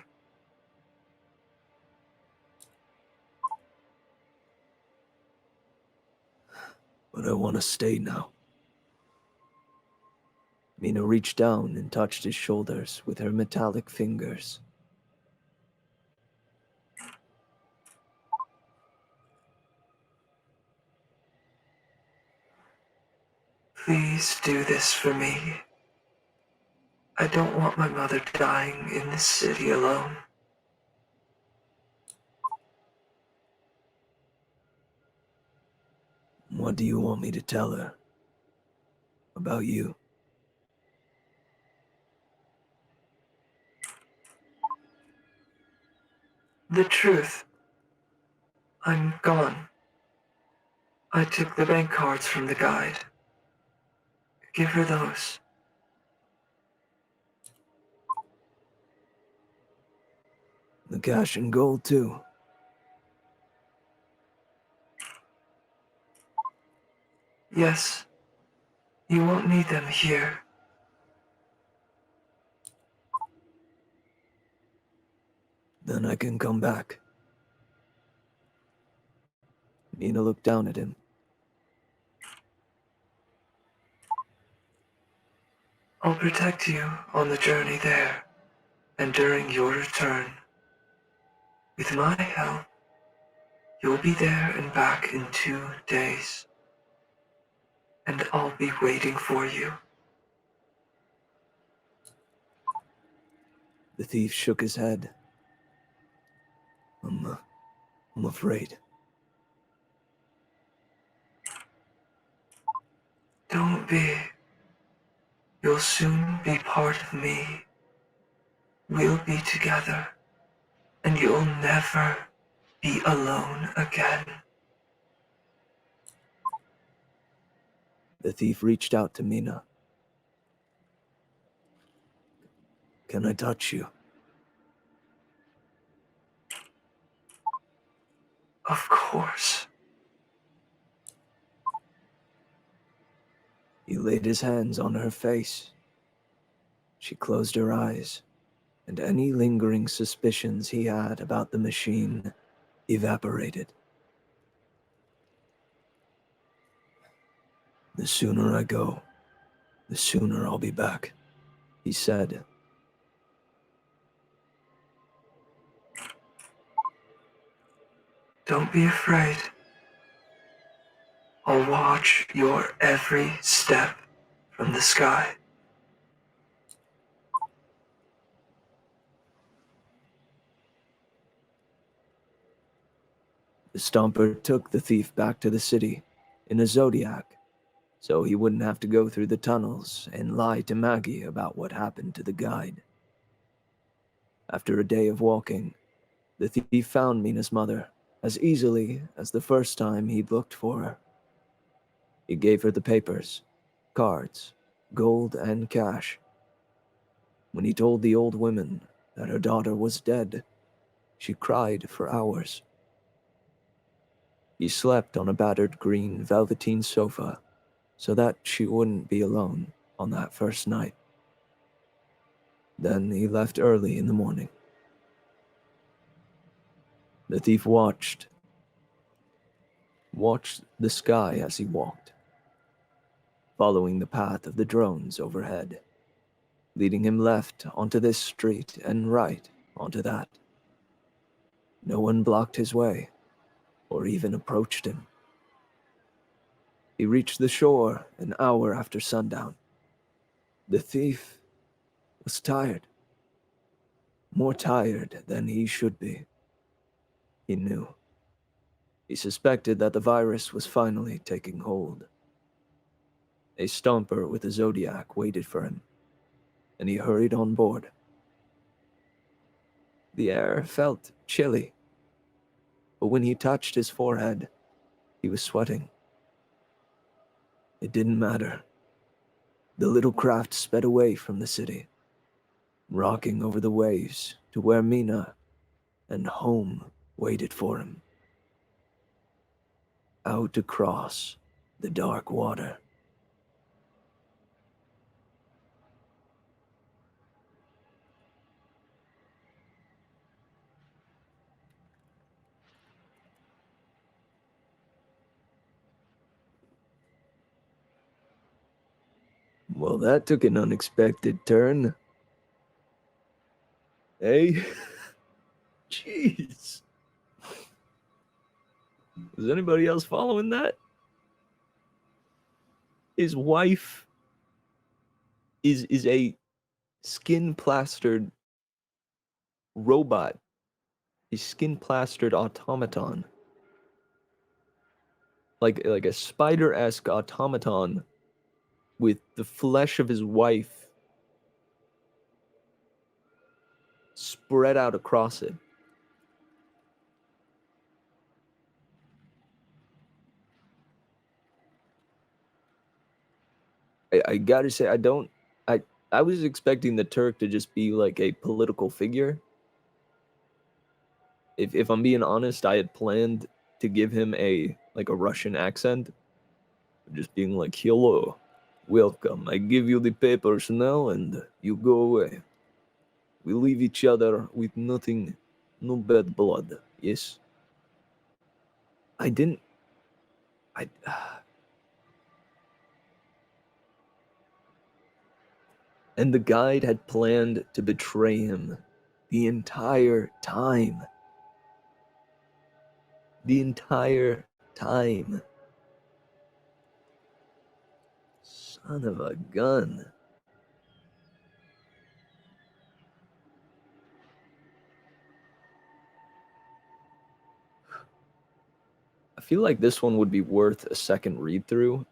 But I want to stay now. Mina reached down and touched his shoulders with her metallic fingers. Please do this for me. I don't want my mother dying in this city alone. What do you want me to tell her? About you? The truth. I'm gone. I took the bank cards from the guide. Give her those. The cash and gold, too. Yes. You won't need them here. Then I can come back. Mina looked down at him. I'll protect you on the journey there and during your return. With my help, you'll be there and back in 2 days. And I'll be waiting for you. The thief shook his head. I'm afraid. Don't be. You'll soon be part of me. We'll be together, and you'll never be alone again. The thief reached out to Mina. Can I touch you? Of course. He laid his hands on her face. She closed her eyes, and any lingering suspicions he had about the machine evaporated. The sooner I go, the sooner I'll be back, he said. Don't be afraid. I'll watch your every step from the sky. The Stomper took the thief back to the city in a Zodiac, so he wouldn't have to go through the tunnels and lie to Maggie about what happened to the guide. After a day of walking, the thief found Mina's mother as easily as the first time he'd looked for her. He gave her the papers, cards, gold, and cash. When he told the old woman that her daughter was dead, she cried for hours. He slept on a battered green velveteen sofa so that she wouldn't be alone on that first night. Then he left early in the morning. The thief watched the sky as he walked, following the path of the drones overhead, leading him left onto this street and right onto that. No one blocked his way, or even approached him. He reached the shore an hour after sundown. The thief was tired. More tired than he should be. He knew. He suspected that the virus was finally taking hold. A Stomper with a Zodiac waited for him, and he hurried on board. The air felt chilly, but when he touched his forehead, he was sweating. It didn't matter. The little craft sped away from the city, rocking over the waves to where Mina and home waited for him. Out across the dark water. Well, that took an unexpected turn. Hey? Jeez. Was anybody else following that? his wife is a skin plastered robot, a skin plastered automaton, like a spider-esque automaton with the flesh of his wife spread out across it. I gotta say, I was expecting the Turk to just be like a political figure. If I'm being honest, I had planned to give him a Russian accent, just being like, "Hello, welcome. I give you the papers now, and you go away. We leave each other with nothing, no bad blood." Yes, I didn't. I. And the guide had planned to betray him the entire time. The entire time. Son of a gun. I feel like this one would be worth a second read through.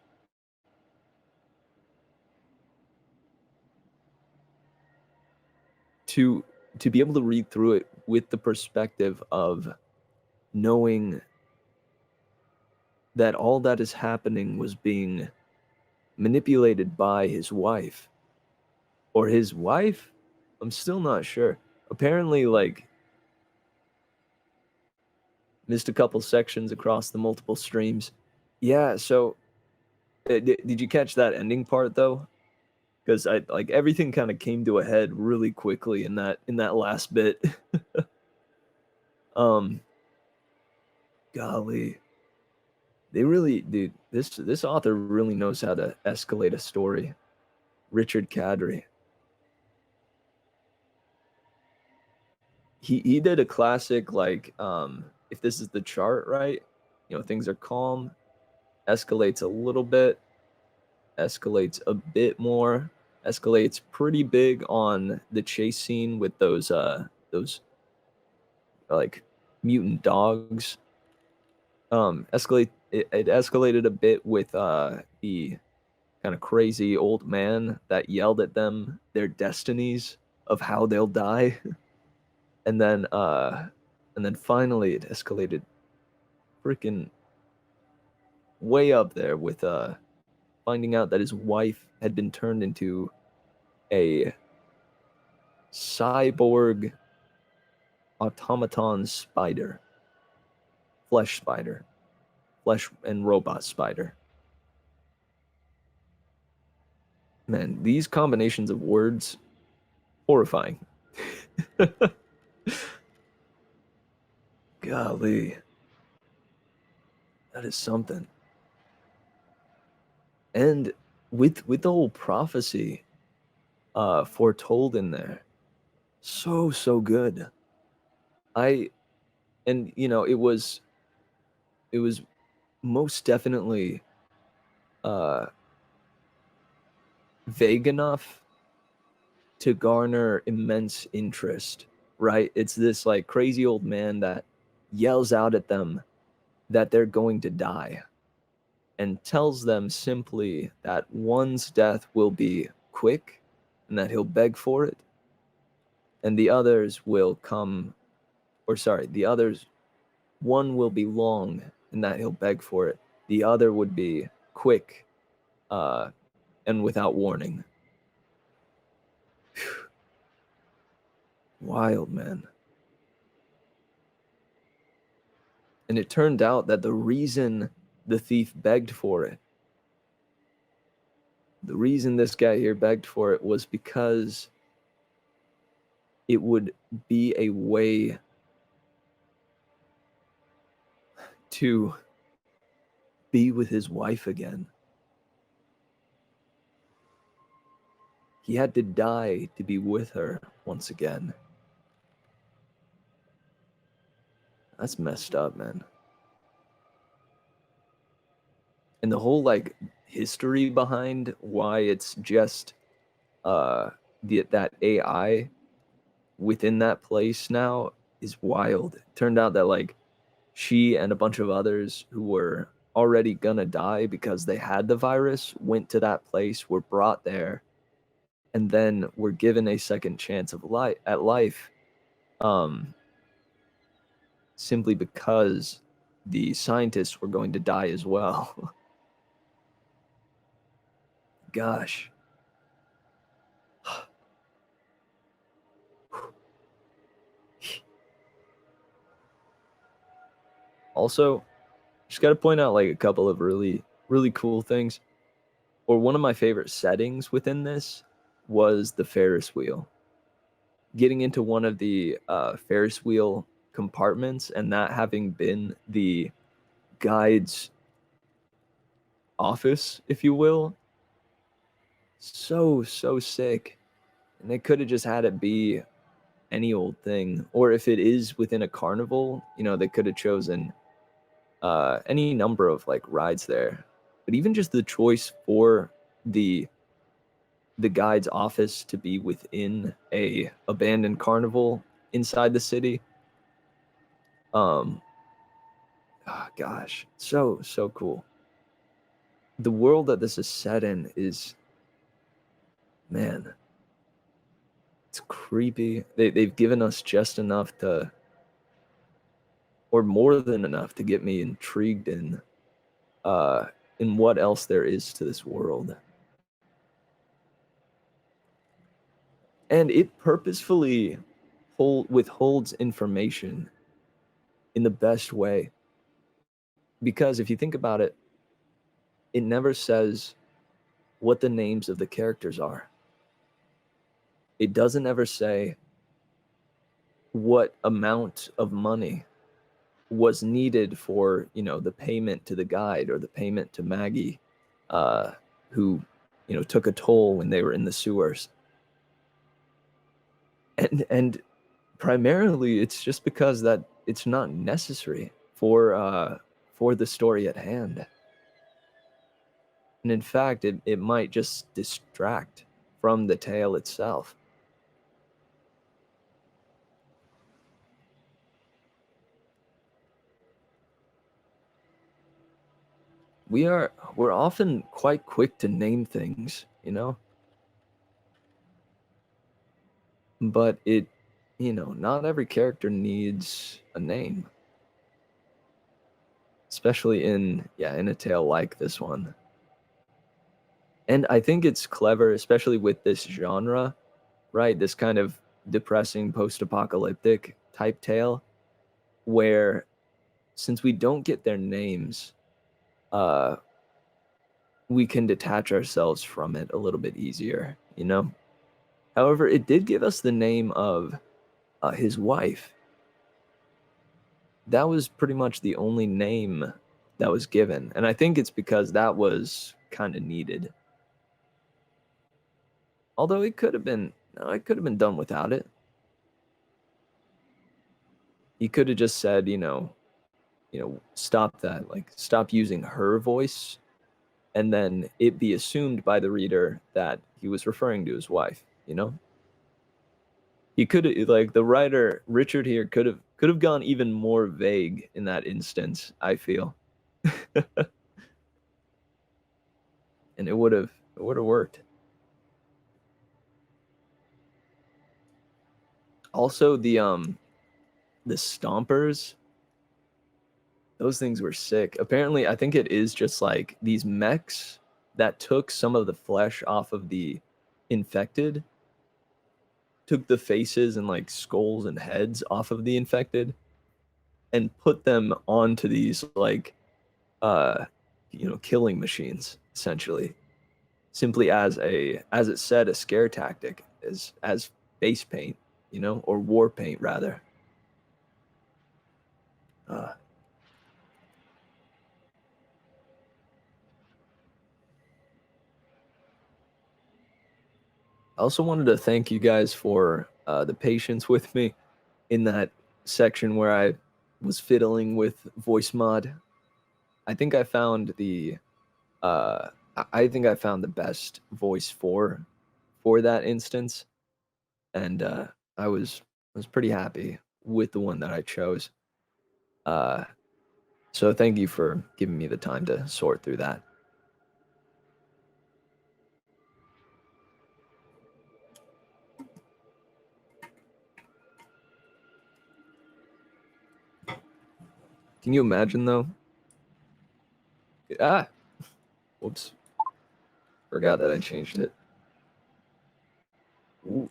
To be able to read through it with the perspective of knowing that all that is happening was being manipulated by his wife. Or his wife? I'm still not sure. Apparently, missed a couple sections across the multiple streams. Yeah, so did you catch that ending part though? Because I everything kind of came to a head really quickly in that last bit. um, golly, they really, dude. This author really knows how to escalate a story. Richard Cadry. He did a classic if this is the chart, right? Things are calm, escalates a little bit, escalates a bit more, escalates pretty big on the chase scene with those like mutant dogs. It escalated a bit with the kind of crazy old man that yelled at them their destinies of how they'll die. and then finally it escalated freaking way up there with finding out that his wife had been turned into a cyborg automaton spider, flesh and robot spider. Man, these combinations of words, horrifying. Golly, that is something. And with the whole prophecy foretold in there, so good. It was most definitely uh vague enough to garner immense interest, right? It's this like crazy old man that yells out at them that they're going to die and tells them simply that one's death will be quick and that he'll beg for it, and the others will come, or sorry, the others, one will be long and that he'll beg for it. The other would be quick and without warning. Wild, man. And it turned out that the reason the thief begged for it, the reason this guy here begged for it was because it would be a way to be with his wife again. He had to die to be with her once again. That's messed up, man. And the whole history behind why it's just that AI within that place now is wild. It turned out that like she and a bunch of others who were already gonna die because they had the virus went to that place, were brought there, and then were given a second chance of life, um, simply because the scientists were going to die as well. Gosh. Also, just got to point out like a couple of really, really cool things. Or one of my favorite settings within this was the Ferris wheel. Getting into one of the Ferris wheel compartments and that having been the guide's office, if you will. So, so sick. And they could have just had it be any old thing. Or if it is within a carnival, you know, they could have chosen any number of like rides there. But even just the choice for the guide's office to be within a abandoned carnival inside the city. Oh gosh, so so cool. The world that this is set in is, man, it's creepy. They've given us just enough to, or more than enough to get me intrigued in what else there is to this world. And it purposefully withholds information in the best way. Because if you think about it, it never says what the names of the characters are. It doesn't ever say what amount of money was needed for, you know, the payment to the guide or the payment to Maggie, who, you know, took a toll when they were in the sewers. And primarily it's just because that it's not necessary for the story at hand. And in fact, it might just distract from the tale itself. We're often quite quick to name things, you know? But it, you know, not every character needs a name. Especially in a tale like this one. And I think it's clever, especially with this genre, right? This kind of depressing post-apocalyptic type tale, where since we don't get their names, uh, we can detach ourselves from it a little bit easier, you know? However, it did give us the name of his wife. That was pretty much the only name that was given. And I think it's because that was kind of needed. Although it could have been done without it. He could have just said, stop that, like stop using her voice, and then it be assumed by the reader that he was referring to his wife, you know? He could have, like, the writer Richard here could have gone even more vague in that instance, I feel. And it would have worked. Also the stompers, those things were sick. Apparently, I think it is just like these mechs that took some of the flesh off of the infected, took the faces and like skulls and heads off of the infected, and put them onto these like uh killing machines, essentially, simply as it said, a scare tactic, as base paint, or war paint rather. uh I also wanted to thank you guys for the patience with me in that section where I was fiddling with voice mod. I think I found the I think I found the best voice for that instance, and I was pretty happy with the one that I chose. Uh, so thank you for giving me the time to sort through that. Can you imagine though? Ah, whoops. Forgot that I changed it. Ooh.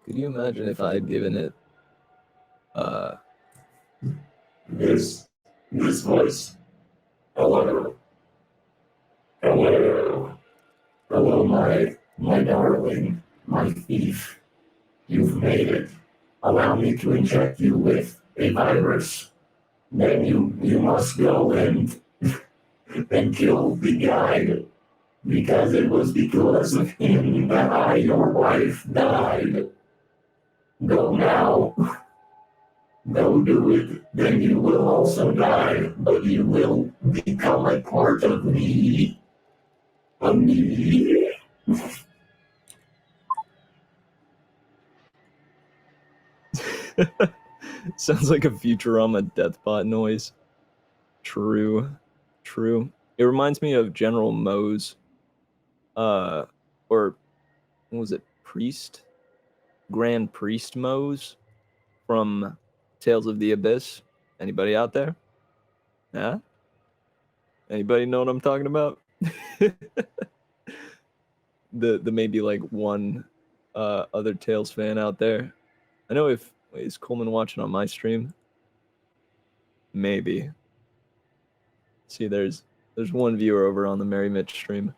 Could you imagine if I had given it uh this voice. Hello. Hello. Hello, my darling, my thief. You've made it. Allow me to inject you with a virus. Then you must go and kill the guy. Because it was because of him that your wife, died. Go now. Go do it. Then you will also die, but you will become a part of me. Of me. sounds like a Futurama deathbot noise. True. It reminds me of General Moe's or what was it? Priest? Grand Priest Moe's from Tales of the Abyss. Anybody out there? Yeah? Anybody know what I'm talking about? the maybe like one other Tales fan out there. I know if is Coleman watching on my stream? Maybe. See, there's one viewer over on the merrymitch stream.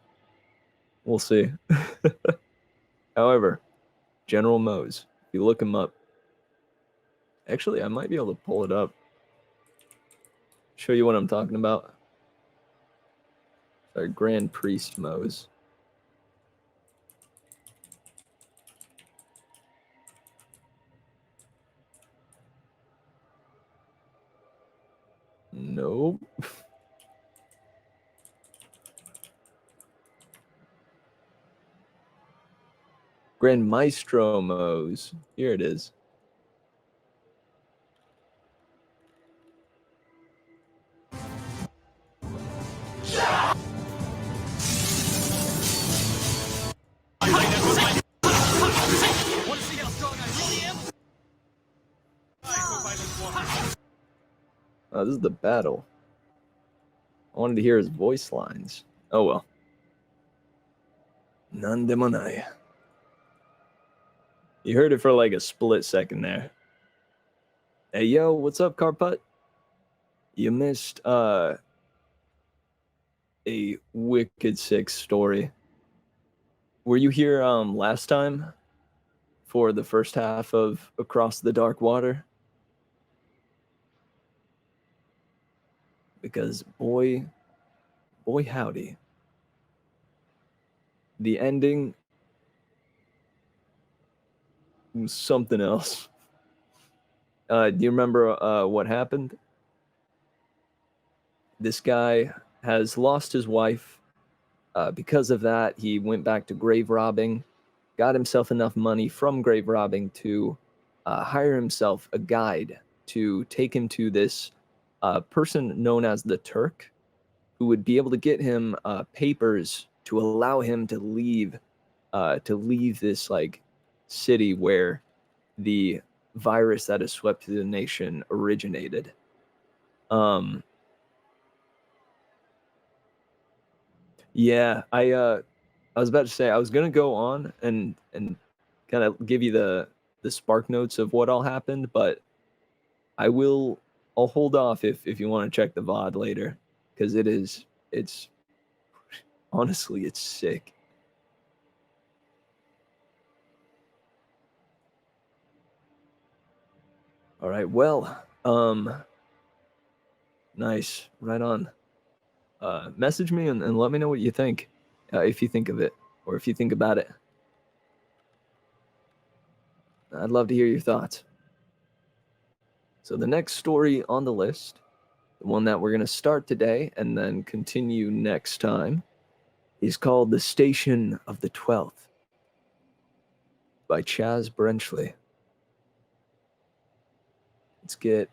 We'll see. However, General Moe's, if you look him up, actually, I might be able to pull it up. Show you what I'm talking about. Sorry, Grand Priest Moe's. Nope. Grand Maestro Moe's. Here it is. Oh, this is the battle. I wanted to hear his voice lines. Oh well. Nandemonai. You heard it for like a split second there. Hey yo, what's up, Carput? You missed a wicked sick story. Were you here last time for the first half of Across the Dark Water? Because boy howdy. The ending was something else. Do you remember what happened? This guy has lost his wife. Because of that, he went back to grave robbing, got himself enough money from grave robbing to hire himself a guide to take him to this person known as the Turk, who would be able to get him papers to allow him to leave this like city where the virus that has swept through the nation originated. Yeah, I was about to say I was gonna go on and kind of give you the spark notes of what all happened, but I'll hold off if you want to check the VOD later, because it's honestly it's sick. All right, well, nice, right on. Message me and let me know what you think, if you think of it or if you think about it. I'd love to hear your thoughts. So the next story on the list The one that we're going to start today and then continue next time is called The Station of the 12th by Chaz Brenchley. Let's get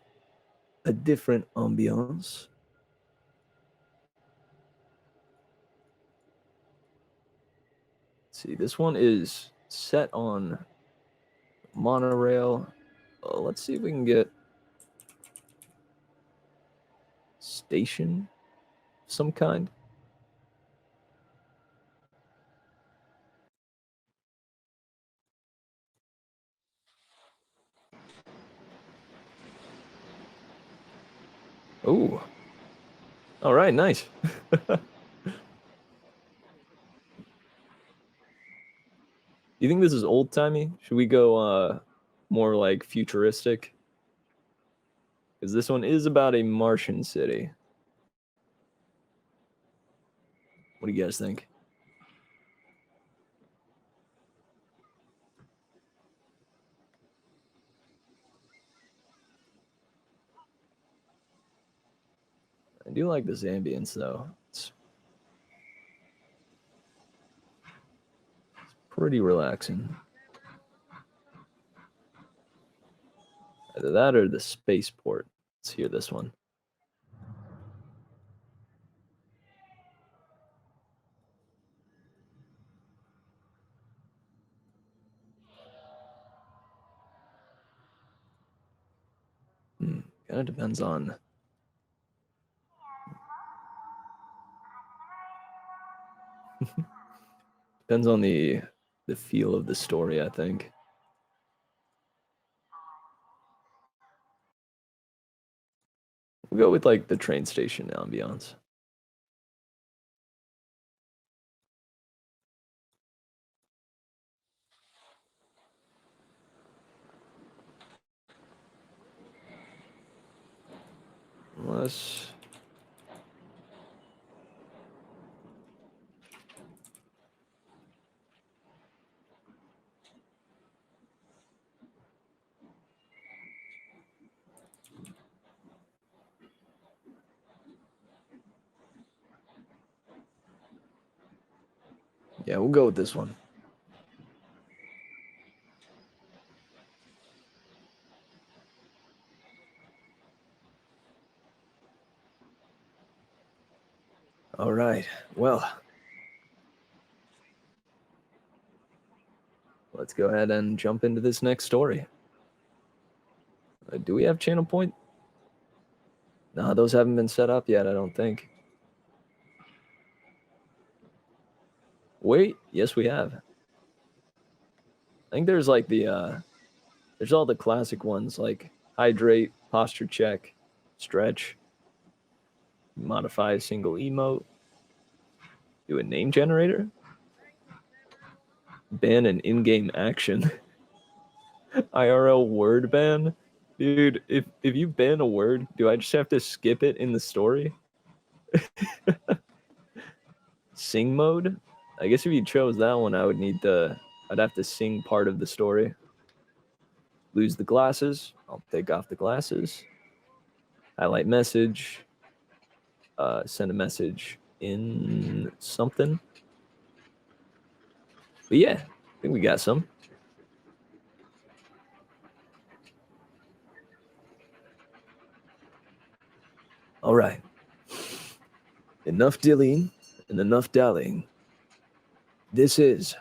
a different ambiance. Let's see, this one is set on monorail. Let's see if we can get station of some kind. Ooh. All right, nice. You think this is old-timey? Should we go more like futuristic? Because this one is about a Martian city. What do you guys think? I do like this ambience, though. It's pretty relaxing. Either that or the spaceport. Let's hear this one. Kind of depends on... depends on the feel of the story, I think. We'll go with like the train station ambiance. Unless... yeah, we'll go with this one. All right, well, let's go ahead and jump into this next story. Do we have channel point? No, those haven't been set up yet, I don't think. Wait, yes, we have. I think there's like there's all the classic ones like hydrate, posture check, stretch, modify a single emote, do a name generator, ban an in-game action, IRL word ban. Dude, if you ban a word, do I just have to skip it in the story? Sing mode? I guess if you chose that one, I'd have to sing part of the story. Lose the glasses. I'll take off the glasses. Highlight message. Send a message in something. But yeah, I think we got some. All right. Enough dillying and enough dallying. This is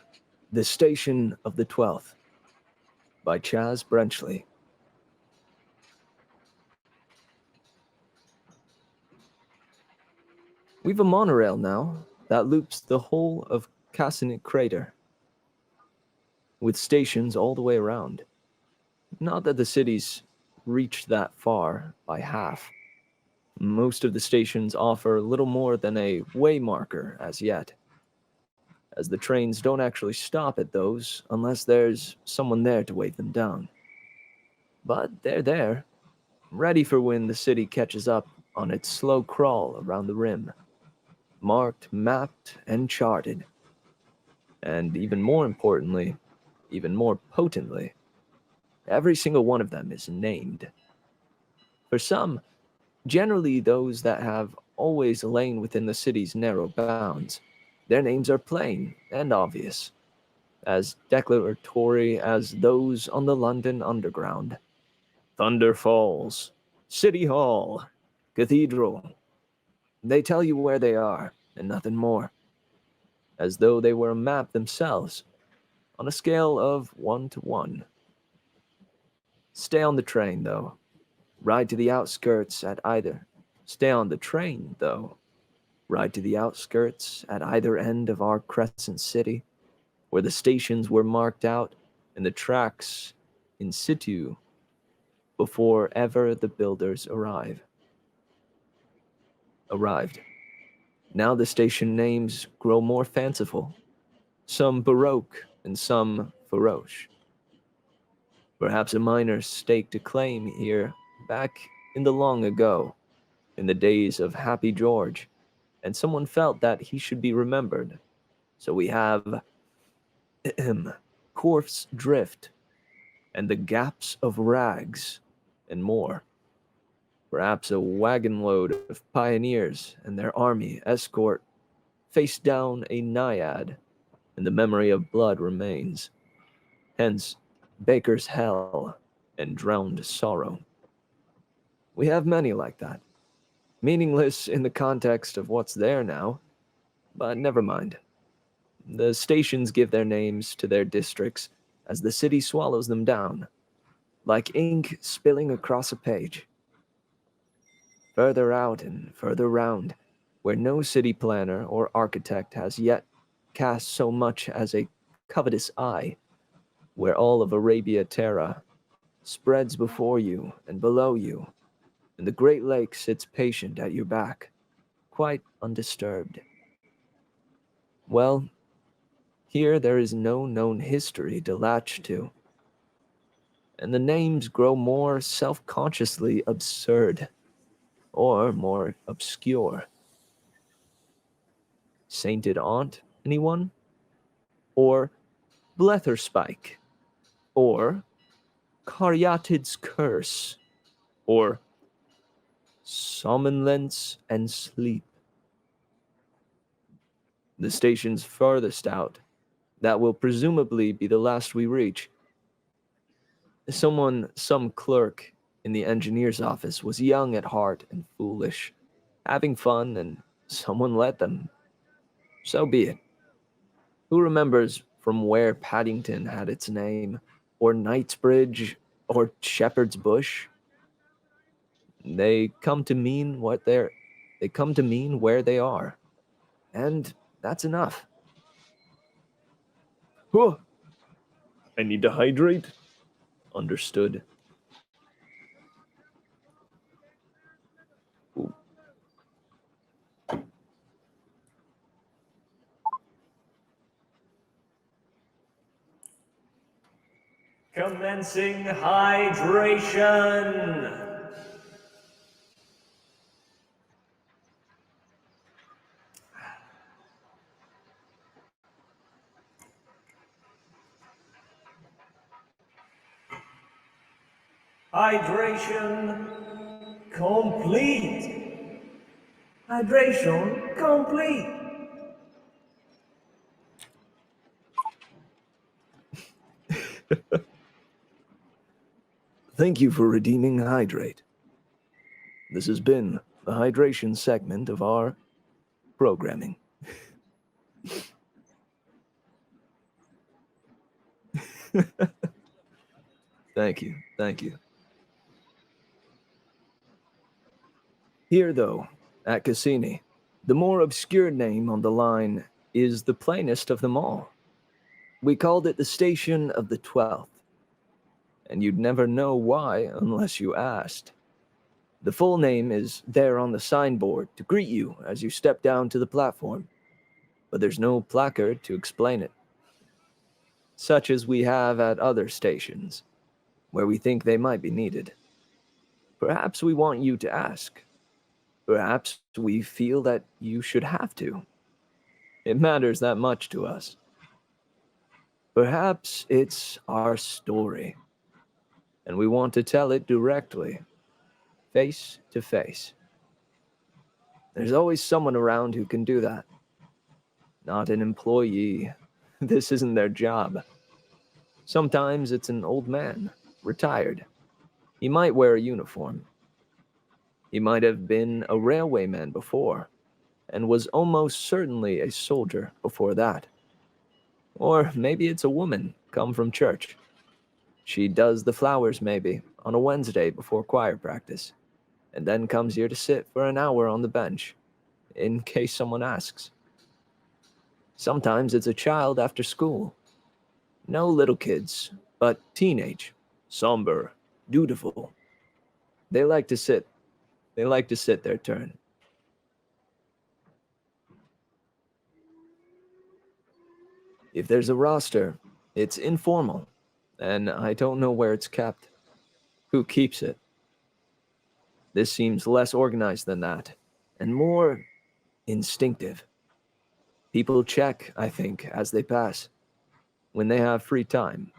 The Station of the 12th by Chaz Brenchley. We've a monorail now that loops the whole of Cassinet Crater, with stations all the way around. Not that the city's reached that far by half. Most of the stations offer little more than a way marker as yet, as the trains don't actually stop at those unless there's someone there to wave them down. But they're there, ready for when the city catches up on its slow crawl around the rim. Marked, mapped, and charted. And even more importantly, even more potently, every single one of them is named. For some, Generally, those that have always lain within the city's narrow bounds. Their names are plain and obvious, as declaratory as those on the London Underground. Thunder Falls, City Hall, Cathedral. They tell you where they are, and nothing more, as though they were a map themselves, on a scale of 1 to 1. Stay on the train, though. Ride to the outskirts at either. Stay on the train, though. Ride to the outskirts at either end of our Crescent City, where the stations were marked out and the tracks in situ before ever the builders arrived. Now the station names grow more fanciful, some baroque and some farouche. Perhaps a miner staked a claim here back in the long ago, in the days of Happy George, and someone felt that he should be remembered. So we have Corf's Drift and the Gaps of Rags and more. Perhaps a wagon load of pioneers and their army escort face down a naiad, and the memory of blood remains. Hence, Baker's Hell and Drowned Sorrow. We have many like that. Meaningless in the context of what's there now, but never mind. The stations give their names to their districts as the city swallows them down, like ink spilling across a page. Further out and further round, where no city planner or architect has yet cast so much as a covetous eye, where all of Arabia Terra spreads before you and below you, and the Great Lake sits patient at your back, quite undisturbed. Well, here there is no known history to latch to, and the names grow more self-consciously absurd, or more obscure. Sainted Aunt, anyone? Or Bletherspike? Or Caryatid's Curse? Or Somnolence and Sleep? The station's farthest out, that will presumably be the last we reach. Some clerk in the engineer's office was young at heart and foolish, having fun, and someone let them. So be it. Who remembers from where Paddington had its name, or Knightsbridge, or Shepherd's Bush? They come to mean they come to mean where they are. And that's enough. Huh. I need to hydrate. Understood. Ooh. Commencing hydration. Hydration complete. Hydration complete. Thank you for redeeming Hydrate. This has been the hydration segment of our programming. Thank you. Here, though, at Cassini, the more obscure name on the line is the plainest of them all. We called it the Station of the 12th, and you'd never know why unless you asked. The full name is there on the signboard to greet you as you step down to the platform, but there's no placard to explain it, such as we have at other stations, where we think they might be needed. Perhaps we want you to ask. Perhaps we feel that you should have to. It matters that much to us. Perhaps it's our story, and we want to tell it directly. face to face. There's always someone around who can do that. Not an employee. This isn't their job. Sometimes it's an old man, retired. He might wear a uniform. He might have been a railwayman before, and was almost certainly a soldier before that. Or maybe it's a woman come from church. She does the flowers maybe on a Wednesday before choir practice, and then comes here to sit for an hour on the bench, in case someone asks. Sometimes it's a child after school. No little kids, but teenage, somber, dutiful. They like to sit. They like to sit their turn. If there's a roster, it's informal, and I don't know where it's kept. Who keeps it? This seems less organized than that, and more instinctive. People check, I think, as they pass, when they have free time.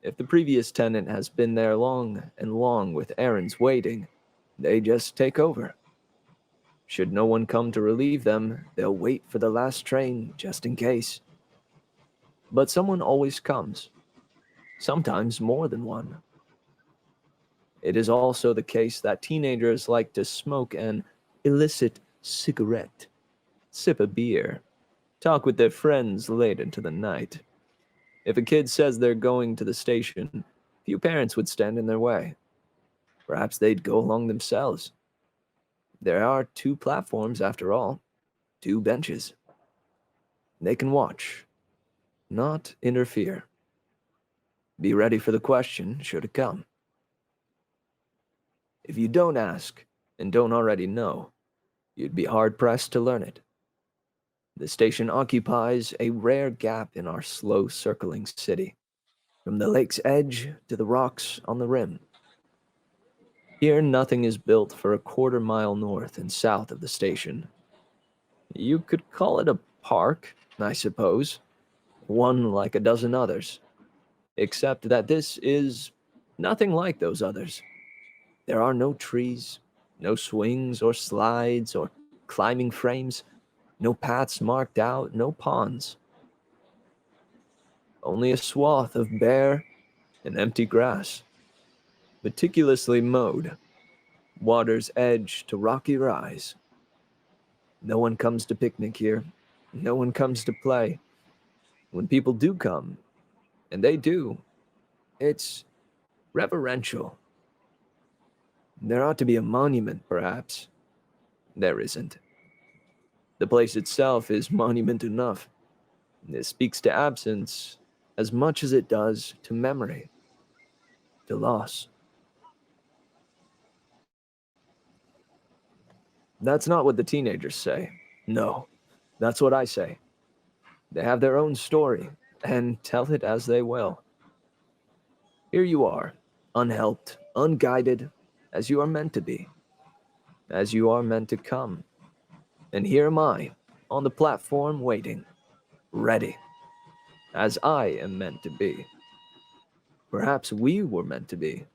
If the previous tenant has been there long and long with errands waiting, they just take over. Should no one come to relieve them, they'll wait for the last train just in case. But someone always comes, sometimes more than one. It is also the case that teenagers like to smoke an illicit cigarette, sip a beer, talk with their friends late into the night. If a kid says they're going to the station, few parents would stand in their way. Perhaps they'd go along themselves. There are 2 platforms after all, 2 benches. They can watch, not interfere. Be ready for the question should it come. If you don't ask and don't already know, you'd be hard-pressed to learn it. The station occupies a rare gap in our slow-circling city, from the lake's edge to the rocks on the rim. Here, nothing is built for a quarter-mile north and south of the station. You could call it a park, I suppose, one like a dozen others, except that this is nothing like those others. There are no trees, no swings or slides or climbing frames, no paths marked out, no ponds. Only a swath of bare and empty grass, meticulously mowed, water's edge to rocky rise. No one comes to picnic here. No one comes to play. When people do come, and they do, it's reverential. There ought to be a monument, perhaps. There isn't. The place itself is monument enough. It speaks to absence as much as it does to memory, to loss. That's not what the teenagers say. No, that's what I say. They have their own story, and tell it as they will. Here you are, unhelped, unguided, as you are meant to be, as you are meant to come. And here am I, on the platform waiting, ready, as I am meant to be. Perhaps we were meant to be.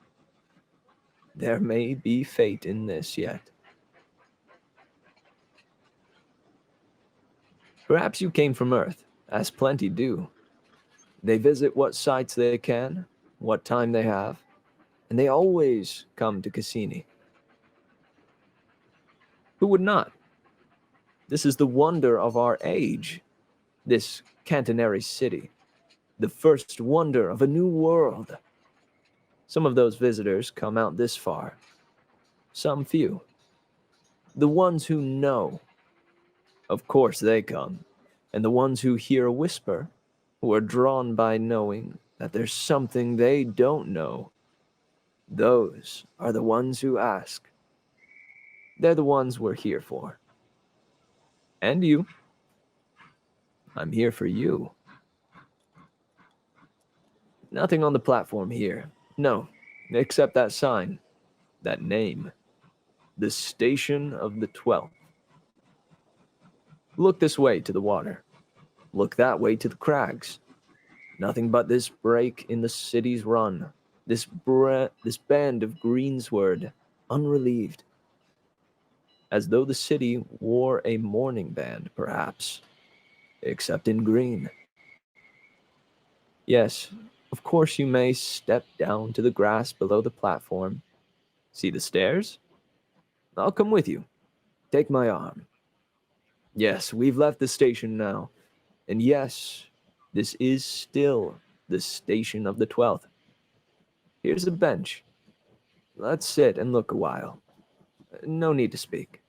There may be fate in this yet. Perhaps you came from Earth, as plenty do. They visit what sites they can, what time they have, and they always come to Cassini. Who would not? This is the wonder of our age, this Cantonary city, the first wonder of a new world. Some of those visitors come out this far, some few. The ones who know, of course they come, and the ones who hear a whisper, who are drawn by knowing that there's something they don't know. Those are the ones who ask. They're the ones we're here for. And you. I'm here for you. Nothing on the platform here. No, except that sign, that name. The Station of the 12th. Look this way to the water. Look that way to the crags. Nothing but this break in the city's run. This band of greensward unrelieved, as though the city wore a mourning band, perhaps, except in green. Yes, of course you may step down to the grass below the platform. See the stairs? I'll come with you. Take my arm. Yes, we've left the station now. And yes, this is still the station of the 12th. Here's a bench. Let's sit and look a while. No need to speak.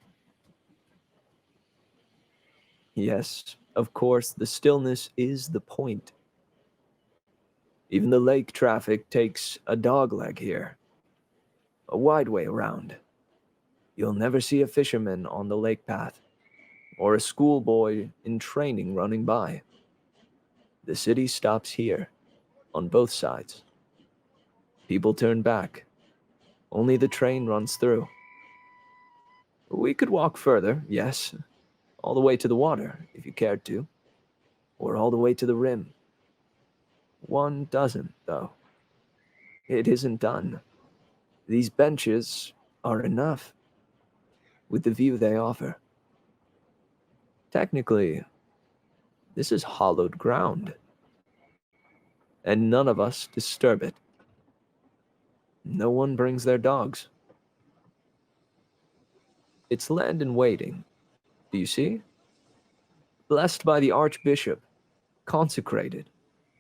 Yes, of course, the stillness is the point. Even the lake traffic takes a dogleg here, a wide way around. You'll never see a fisherman on the lake path, or a schoolboy in training running by. The city stops here, on both sides. People turn back. Only the train runs through. We could walk further, yes, all the way to the water, if you cared to, or all the way to the rim. One doesn't, though. It isn't done. These benches are enough, with the view they offer. Technically, this is hallowed ground, and none of us disturb it. No one brings their dogs. It's land in waiting, do you see? Blessed by the Archbishop, consecrated,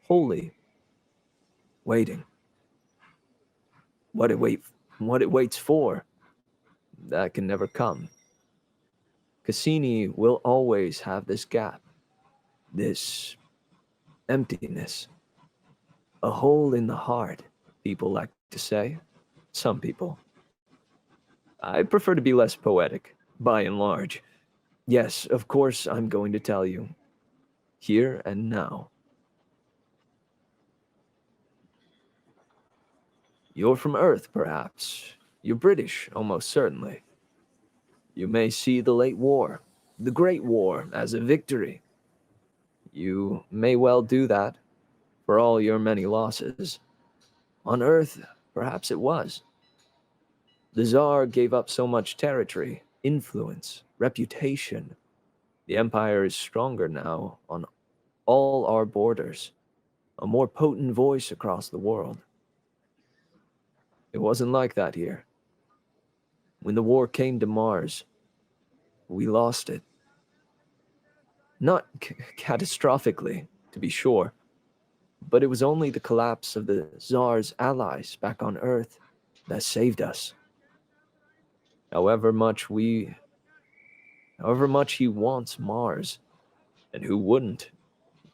holy, waiting. What it waits for, that can never come. Cassini will always have this gap, this emptiness, a hole in the heart, people like to say. Some people. I prefer to be less poetic, by and large. Yes, of course I'm going to tell you. Here and now. You're from Earth, perhaps. You're British, almost certainly. You may see the late war, the Great War, as a victory. You may well do that, for all your many losses. On Earth, perhaps it was. The Tsar gave up so much territory, influence, reputation. The Empire is stronger now on all our borders, a more potent voice across the world. It wasn't like that here. When the war came to Mars, we lost it. Not catastrophically, to be sure, but it was only the collapse of the Tsar's allies back on Earth that saved us. However much he wants Mars, and who wouldn't,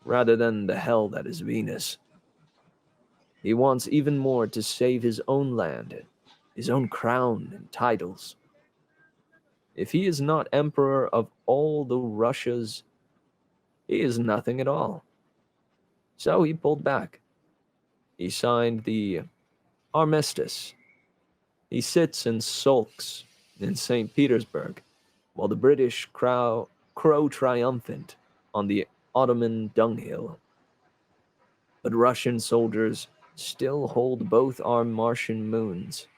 rather than the hell that is Venus. He wants even more to save his own land, his own crown and titles. If he is not emperor of all the Russias, he is nothing at all. So he pulled back. He signed the armistice. He sits and sulks in St. Petersburg, while the British crow triumphant on the Ottoman dunghill. But Russian soldiers still hold both our Martian moons.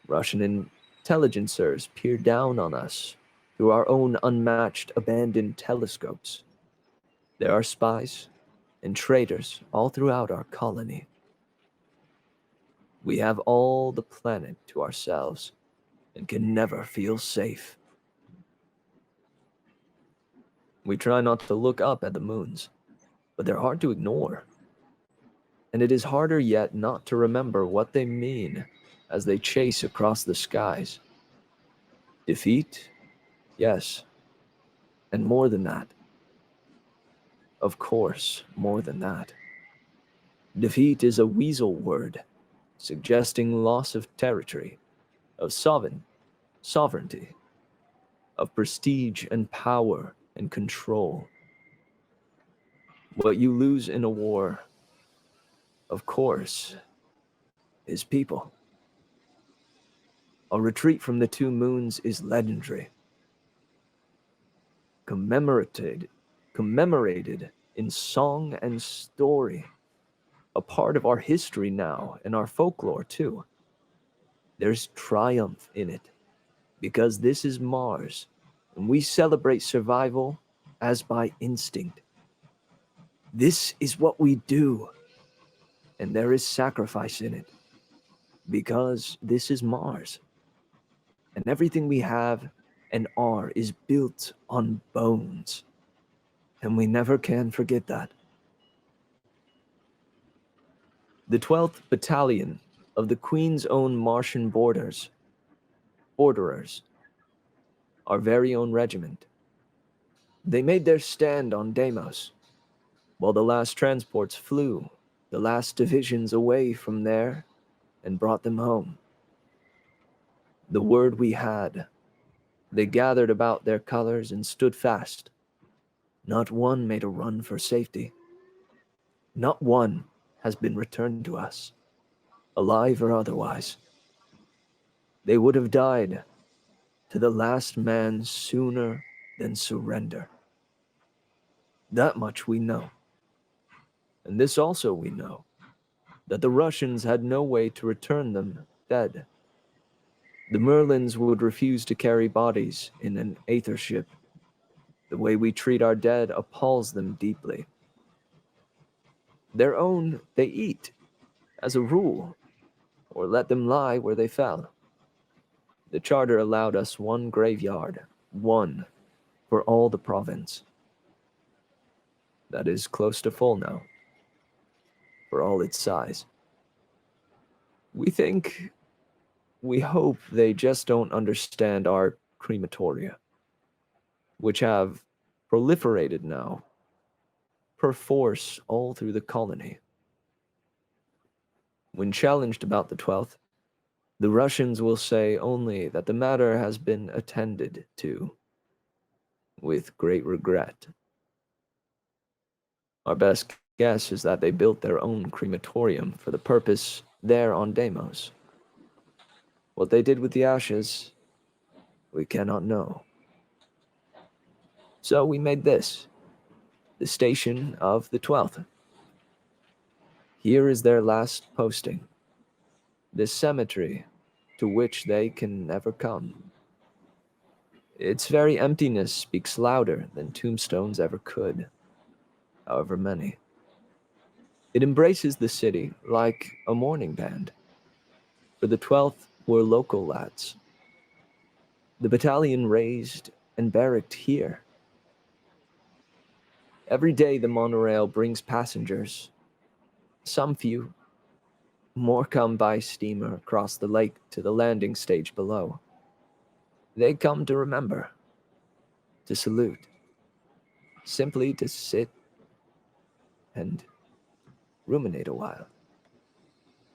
Russian intelligencers peer down on us through our own unmatched abandoned telescopes. There are spies and traitors all throughout our colony. We have all the planet to ourselves and can never feel safe. We try not to look up at the moons, but they're hard to ignore. And it is harder yet not to remember what they mean as they chase across the skies. Defeat? Yes. And more than that. Of course, more than that. Defeat is a weasel word, suggesting loss of territory, of sovereignty, of prestige and power and control. What you lose in a war, of course, is people. A retreat from the two moons is legendary. Commemorated in song and story. A part of our history now and our folklore too. There's triumph in it, because this is Mars, and we celebrate survival as by instinct. This is what we do, and there is sacrifice in it, because this is Mars. And everything we have and are is built on bones, and we never can forget that. The 12th Battalion of the Queen's Own Martian Borderers, our very own regiment. They made their stand on Deimos, while the last transports flew the last divisions away from there and brought them home. The word we had, they gathered about their colors and stood fast. Not one made a run for safety. Not one has been returned to us, alive or otherwise. They would have died to the last man sooner than surrender. That much we know. And this also we know, that the Russians had no way to return them dead. The Merlins would refuse to carry bodies in an aether ship. The way we treat our dead appalls them deeply. Their own they eat, as a rule, or let them lie where they fell. The charter allowed us one graveyard, one for all the province. That is close to full now, for all its size. We hope they just don't understand our crematoria, which have proliferated now, perforce all through the colony. When challenged about the 12th, the Russians will say only that the matter has been attended to with great regret. Our best guess is that they built their own crematorium for the purpose there on Deimos. What they did with the ashes, we cannot know. So we made this, the station of the 12th. Here is their last posting, this cemetery to which they can never come. Its very emptiness speaks louder than tombstones ever could, however many. It embraces the city like a mourning band. For the 12th were local lads. The battalion raised and barracked here. Every day the monorail brings passengers. Some few. More come by steamer across the lake to the landing stage below. They come to remember, to salute, simply to sit and ruminate a while.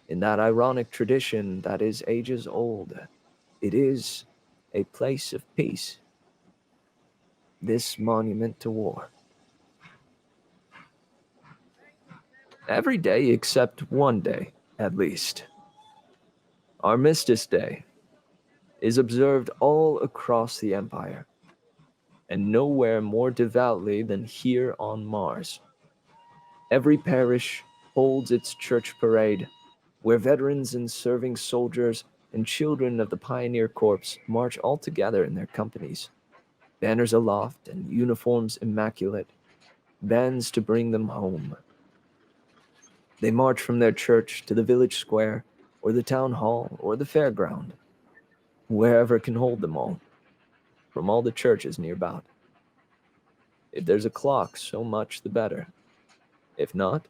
In that ironic tradition that is ages old, it is a place of peace, this monument to war. Every day except one day, at least. Armistice Day is observed all across the Empire, and nowhere more devoutly than here on Mars. Every parish holds its church parade, where veterans and serving soldiers and children of the Pioneer Corps march all together in their companies, banners aloft and uniforms immaculate, bands to bring them home. They march from their church to the village square, or the town hall, or the fairground, wherever can hold them all, from all the churches nearby. If there's a clock, so much the better. If not,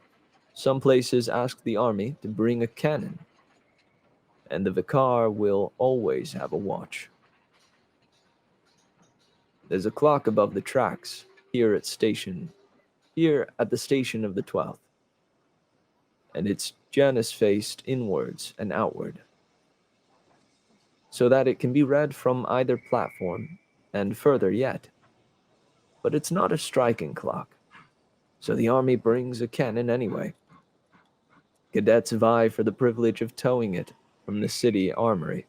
some places ask the army to bring a cannon, and the vicar will always have a watch. There's a clock above the tracks, here at the station of the 12th, and its Janus faced inwards and outward, so that it can be read from either platform, and further yet. But it's not a striking clock, so the army brings a cannon anyway. Cadets vie for the privilege of towing it from the city armory,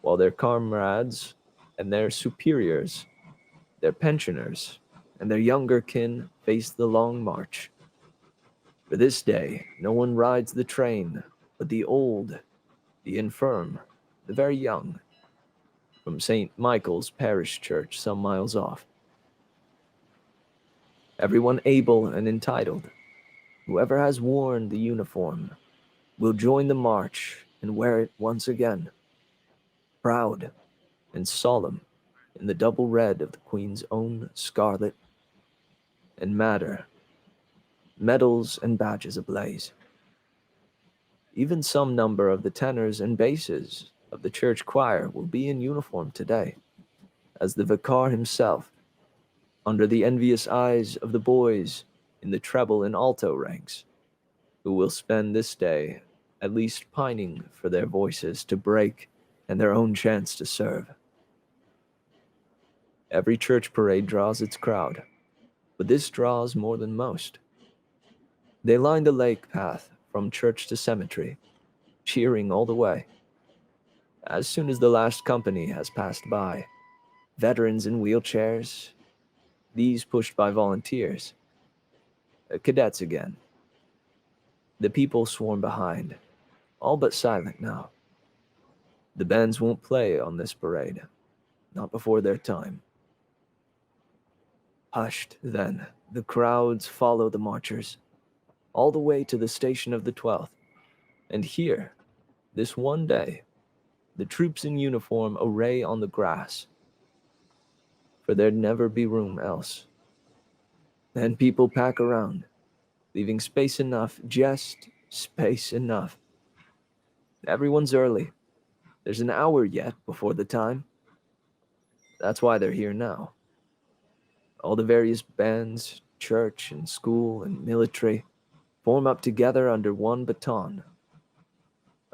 while their comrades and their superiors, their pensioners, and their younger kin face the long march. For this day, no one rides the train, but the old, the infirm, the the very young, from St. Michael's Parish Church some miles off. Everyone able and entitled, whoever has worn the uniform, will join the march and wear it once again, proud and solemn in the double red of the Queen's own scarlet and madder, medals and badges ablaze. Even some number of the tenors and basses of the church choir will be in uniform today, as the vicar himself, under the envious eyes of the boys in the treble and alto ranks, who will spend this day at least pining for their voices to break and their own chance to serve. Every church parade draws its crowd, but this draws more than most. They line the lake path from church to cemetery, cheering all the way. As soon as the last company has passed by, veterans in wheelchairs, these pushed by volunteers, cadets again. The people swarm behind, all but silent now. The bands won't play on this parade, not before their time. Hushed, then, the crowds follow the marchers, all the way to the station of the 12th. And here, this one day, the troops in uniform array on the grass, for there'd never be room else. Then people pack around, leaving space enough, just space enough. Everyone's early. There's an hour yet before the time. That's why they're here now. All the various bands, church and school and military, form up together under one baton.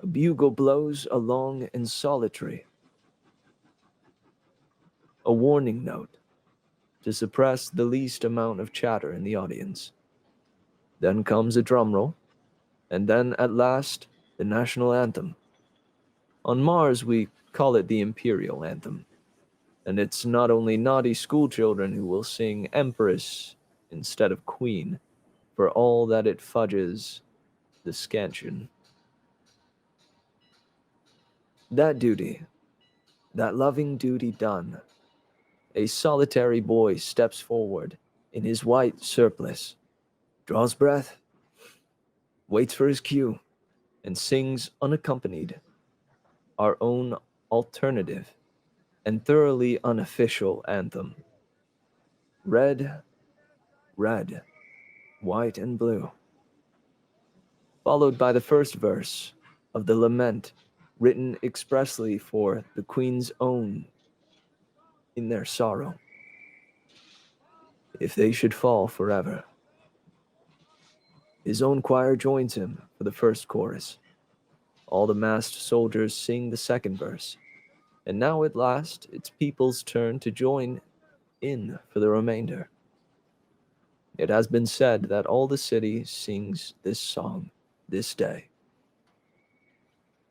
A bugle blows along and solitary. A warning note to suppress the least amount of chatter in the audience. Then comes a drum roll, and then at last the national anthem. On Mars we call it the Imperial Anthem, and it's not only naughty schoolchildren who will sing Empress instead of Queen, for all that it fudges the scansion. That duty, that loving duty done, a solitary boy steps forward in his white surplice, draws breath, waits for his cue, and sings unaccompanied our own alternative and thoroughly unofficial anthem. Red, red, white and blue. Followed by the first verse of the lament written expressly for the Queen's own in their sorrow. If they should fall forever. His own choir joins him for the first chorus. All the masked soldiers sing the second verse. And now at last it's people's turn to join in for the remainder. It has been said that all the city sings this song this day.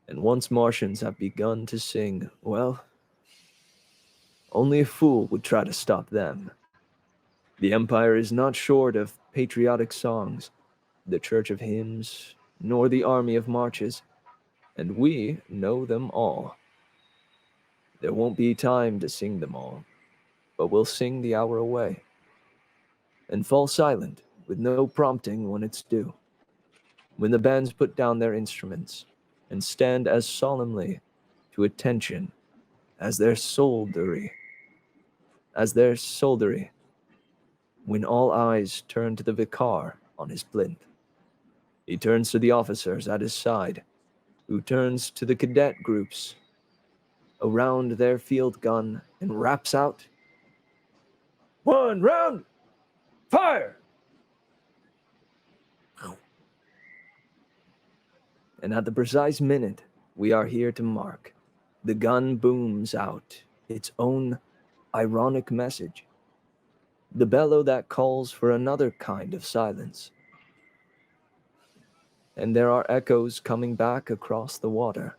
And once Martians have begun to sing, well, only a fool would try to stop them. The Empire is not short of patriotic songs, the Church of Hymns, nor the Army of Marches, and we know them all. There won't be time to sing them all, but we'll sing the hour away, and fall silent with no prompting when it's due, when the bands put down their instruments and stand as solemnly to attention as their soldiery, when all eyes turn to the vicar on his plinth. He turns to the officers at his side, who turns to the cadet groups around their field gun and raps out, "One round, fire!" And at the precise minute we are here to mark, the gun booms out its own ironic message, the bellow that calls for another kind of silence. And there are echoes coming back across the water,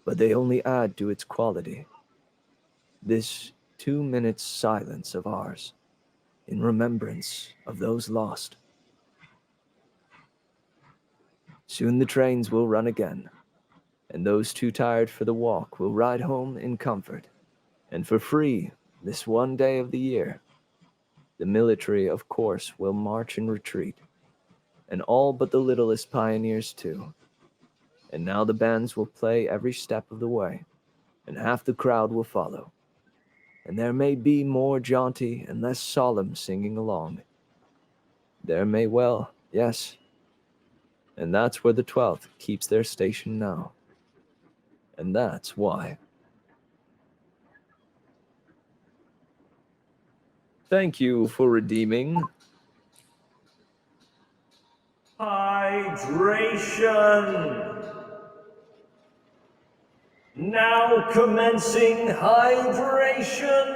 but they only add to its quality. This 2 minutes silence of ours, in remembrance of those lost. Soon the trains will run again, and those too tired for the walk will ride home in comfort, and for free this one day of the year. The military, of course, will march and retreat, and all but the littlest pioneers too. And now the bands will play every step of the way, and half the crowd will follow. And there may be more jaunty and less solemn singing along. There may well, yes. And that's where the 12th keeps their station now. And that's why. Thank you for redeeming. Hydration! Now commencing hydration!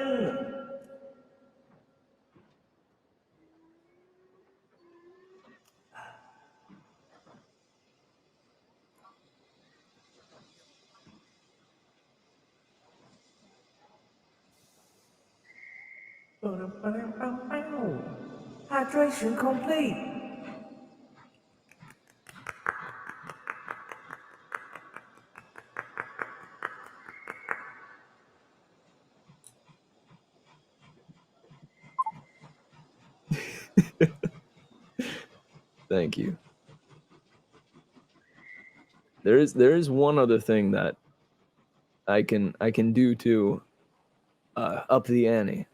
Hydration complete. Thank you. There is one other thing that I can do to up the ante.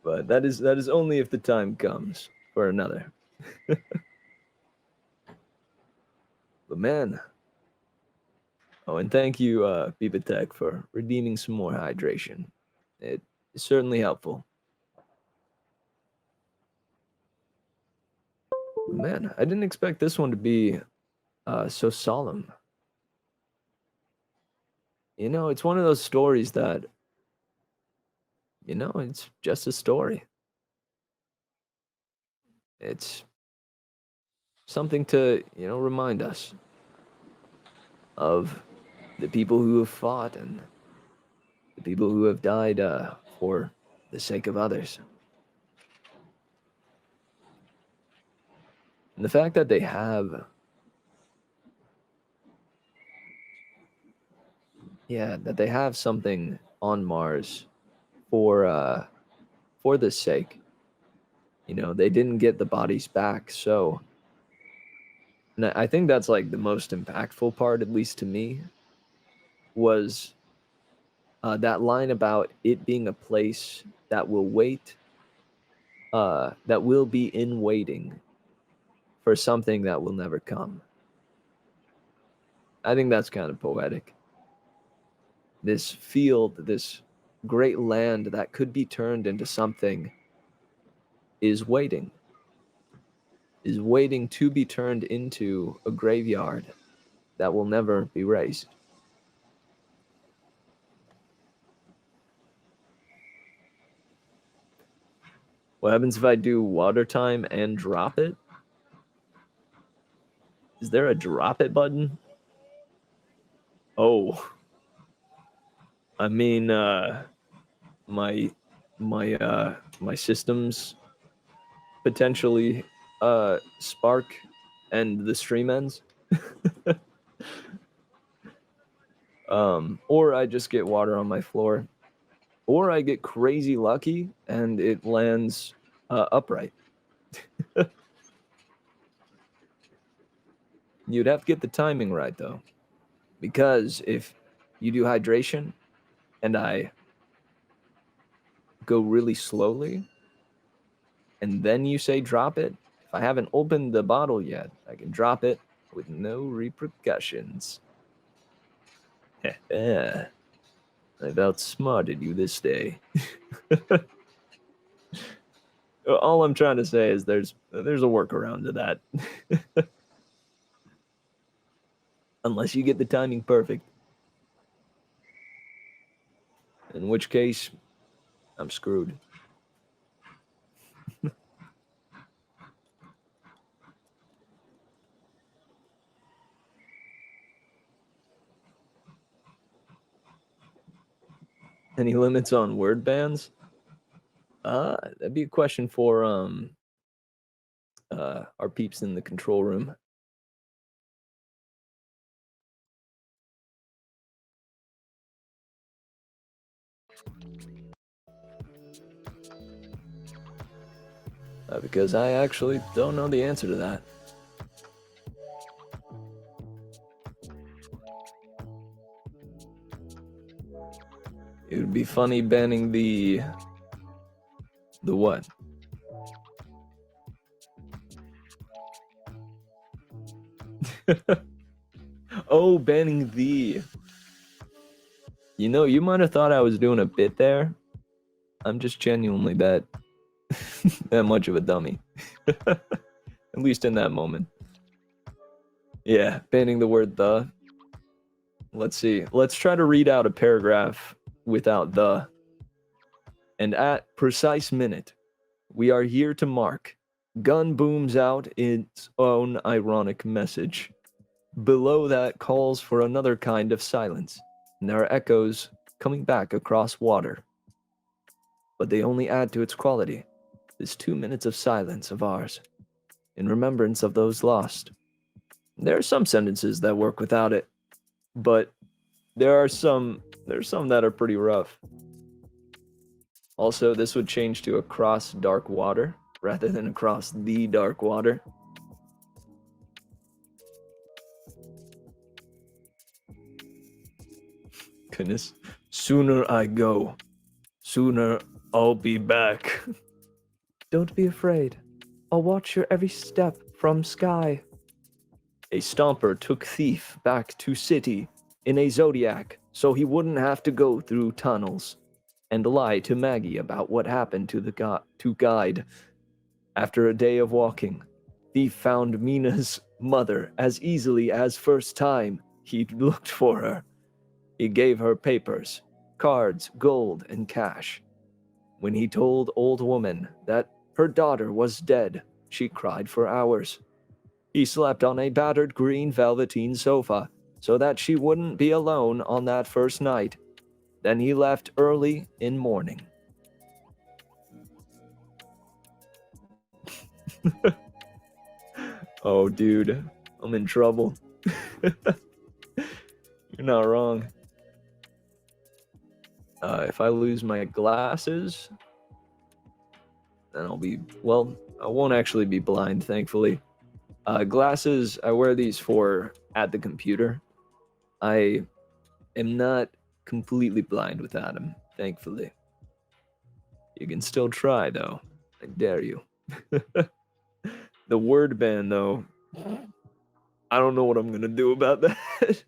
But that is only if the time comes for another. But man. Oh, and thank you, Bibatech, for redeeming some more hydration. It is certainly helpful. Man, I didn't expect this one to be so solemn. You know, it's one of those stories that, you know, it's just a story. It's something to, you know, remind us of the people who have fought and the people who have died for the sake of others. And the fact that they have, that they have something on Mars for this sake. You know, they didn't get the bodies back, so. And I think that's like the most impactful part, at least to me, was that line about it being a place that will wait, that will be in waiting for something that will never come. I think that's kind of poetic. This field, this great land that could be turned into something is waiting to be turned into a graveyard that will never be raised. What happens if I do water time and drop it? Is there a drop it button? Oh. I mean, my systems potentially spark and the stream ends. Or I just get water on my floor. Or I get crazy lucky and it lands upright. You'd have to get the timing right, though. Because if you do hydration and I go really slowly and then you say drop it, if I haven't opened the bottle yet, I can drop it with no repercussions. I've outsmarted you this day. All I'm trying to say is there's a workaround to that. Unless you get the timing perfect. In which case, I'm screwed. Any limits on word bans? That'd be a question for our peeps in the control room. Because I actually don't know the answer to that. It would be funny banning the what? Oh, banning the. You know, you might have thought I was doing a bit there. I'm just genuinely that much of a dummy. At least in that moment. Yeah, banning the word the. Let's see. Let's try to read out a paragraph without the. And at precise minute, we are here to mark. Gun booms out its own ironic message. Below that calls for another kind of silence, and there are echoes coming back across water. But they only add to its quality, this 2 minutes of silence of ours, in remembrance of those lost. There are some sentences that work without it, but there's some that are pretty rough. Also, this would change to across dark water, rather than across the dark water. Goodness. Sooner I go, sooner I'll be back. Don't be afraid. I'll watch your every step from sky. A stomper took thief back to city in a Zodiac so he wouldn't have to go through tunnels and lie to Maggie about what happened to the guide. After a day of walking, thief found Mina's mother as easily as first time he'd looked for her. He gave her papers, cards, gold, and cash. When he told old woman that her daughter was dead, she cried for hours. He slept on a battered green velveteen sofa so that she wouldn't be alone on that first night. Then he left early in morning. Oh, dude, I'm in trouble. You're not wrong. If I lose my glasses, then I'll be, well, I won't actually be blind, thankfully. Glasses, I wear these for at the computer. I am not completely blind without them, thankfully. You can still try, though. I dare you. The word ban, though, I don't know what I'm going to do about that.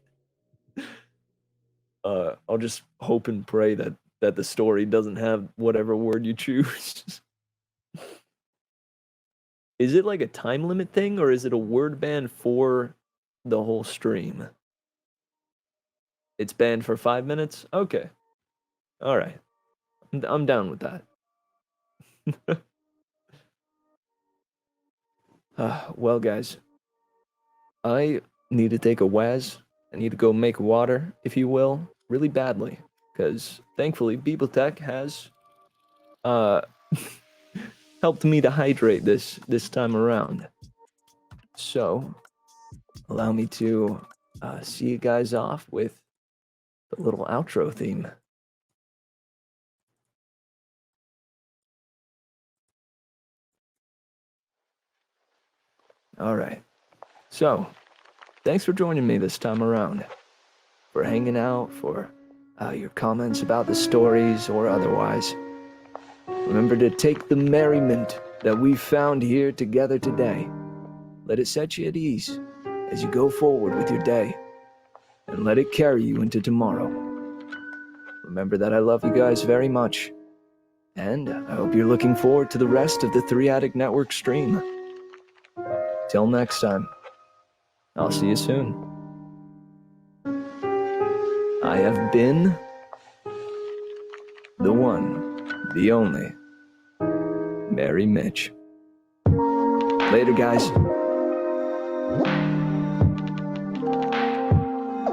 I'll just hope and pray that the story doesn't have whatever word you choose. Is it like a time limit thing, or is it a word ban for the whole stream? It's banned for 5 minutes? Okay. All right. I'm down with that. Well, guys, I need to take a waz. I need to go make water, if you will, really badly, because thankfully Beeple has helped me to hydrate this time around. So, allow me to see you guys off with the little outro theme. All right. So, thanks for joining me this time around, for hanging out, for your comments about the stories or otherwise. Remember to take the merriment that we've found here together today. Let it set you at ease as you go forward with your day, and let it carry you into tomorrow. Remember that I love you guys very much, and I hope you're looking forward to the rest of the 3 Attic Network stream. Till next time, I'll see you soon. I have been the one, the only, Merry Mitch. Later, guys.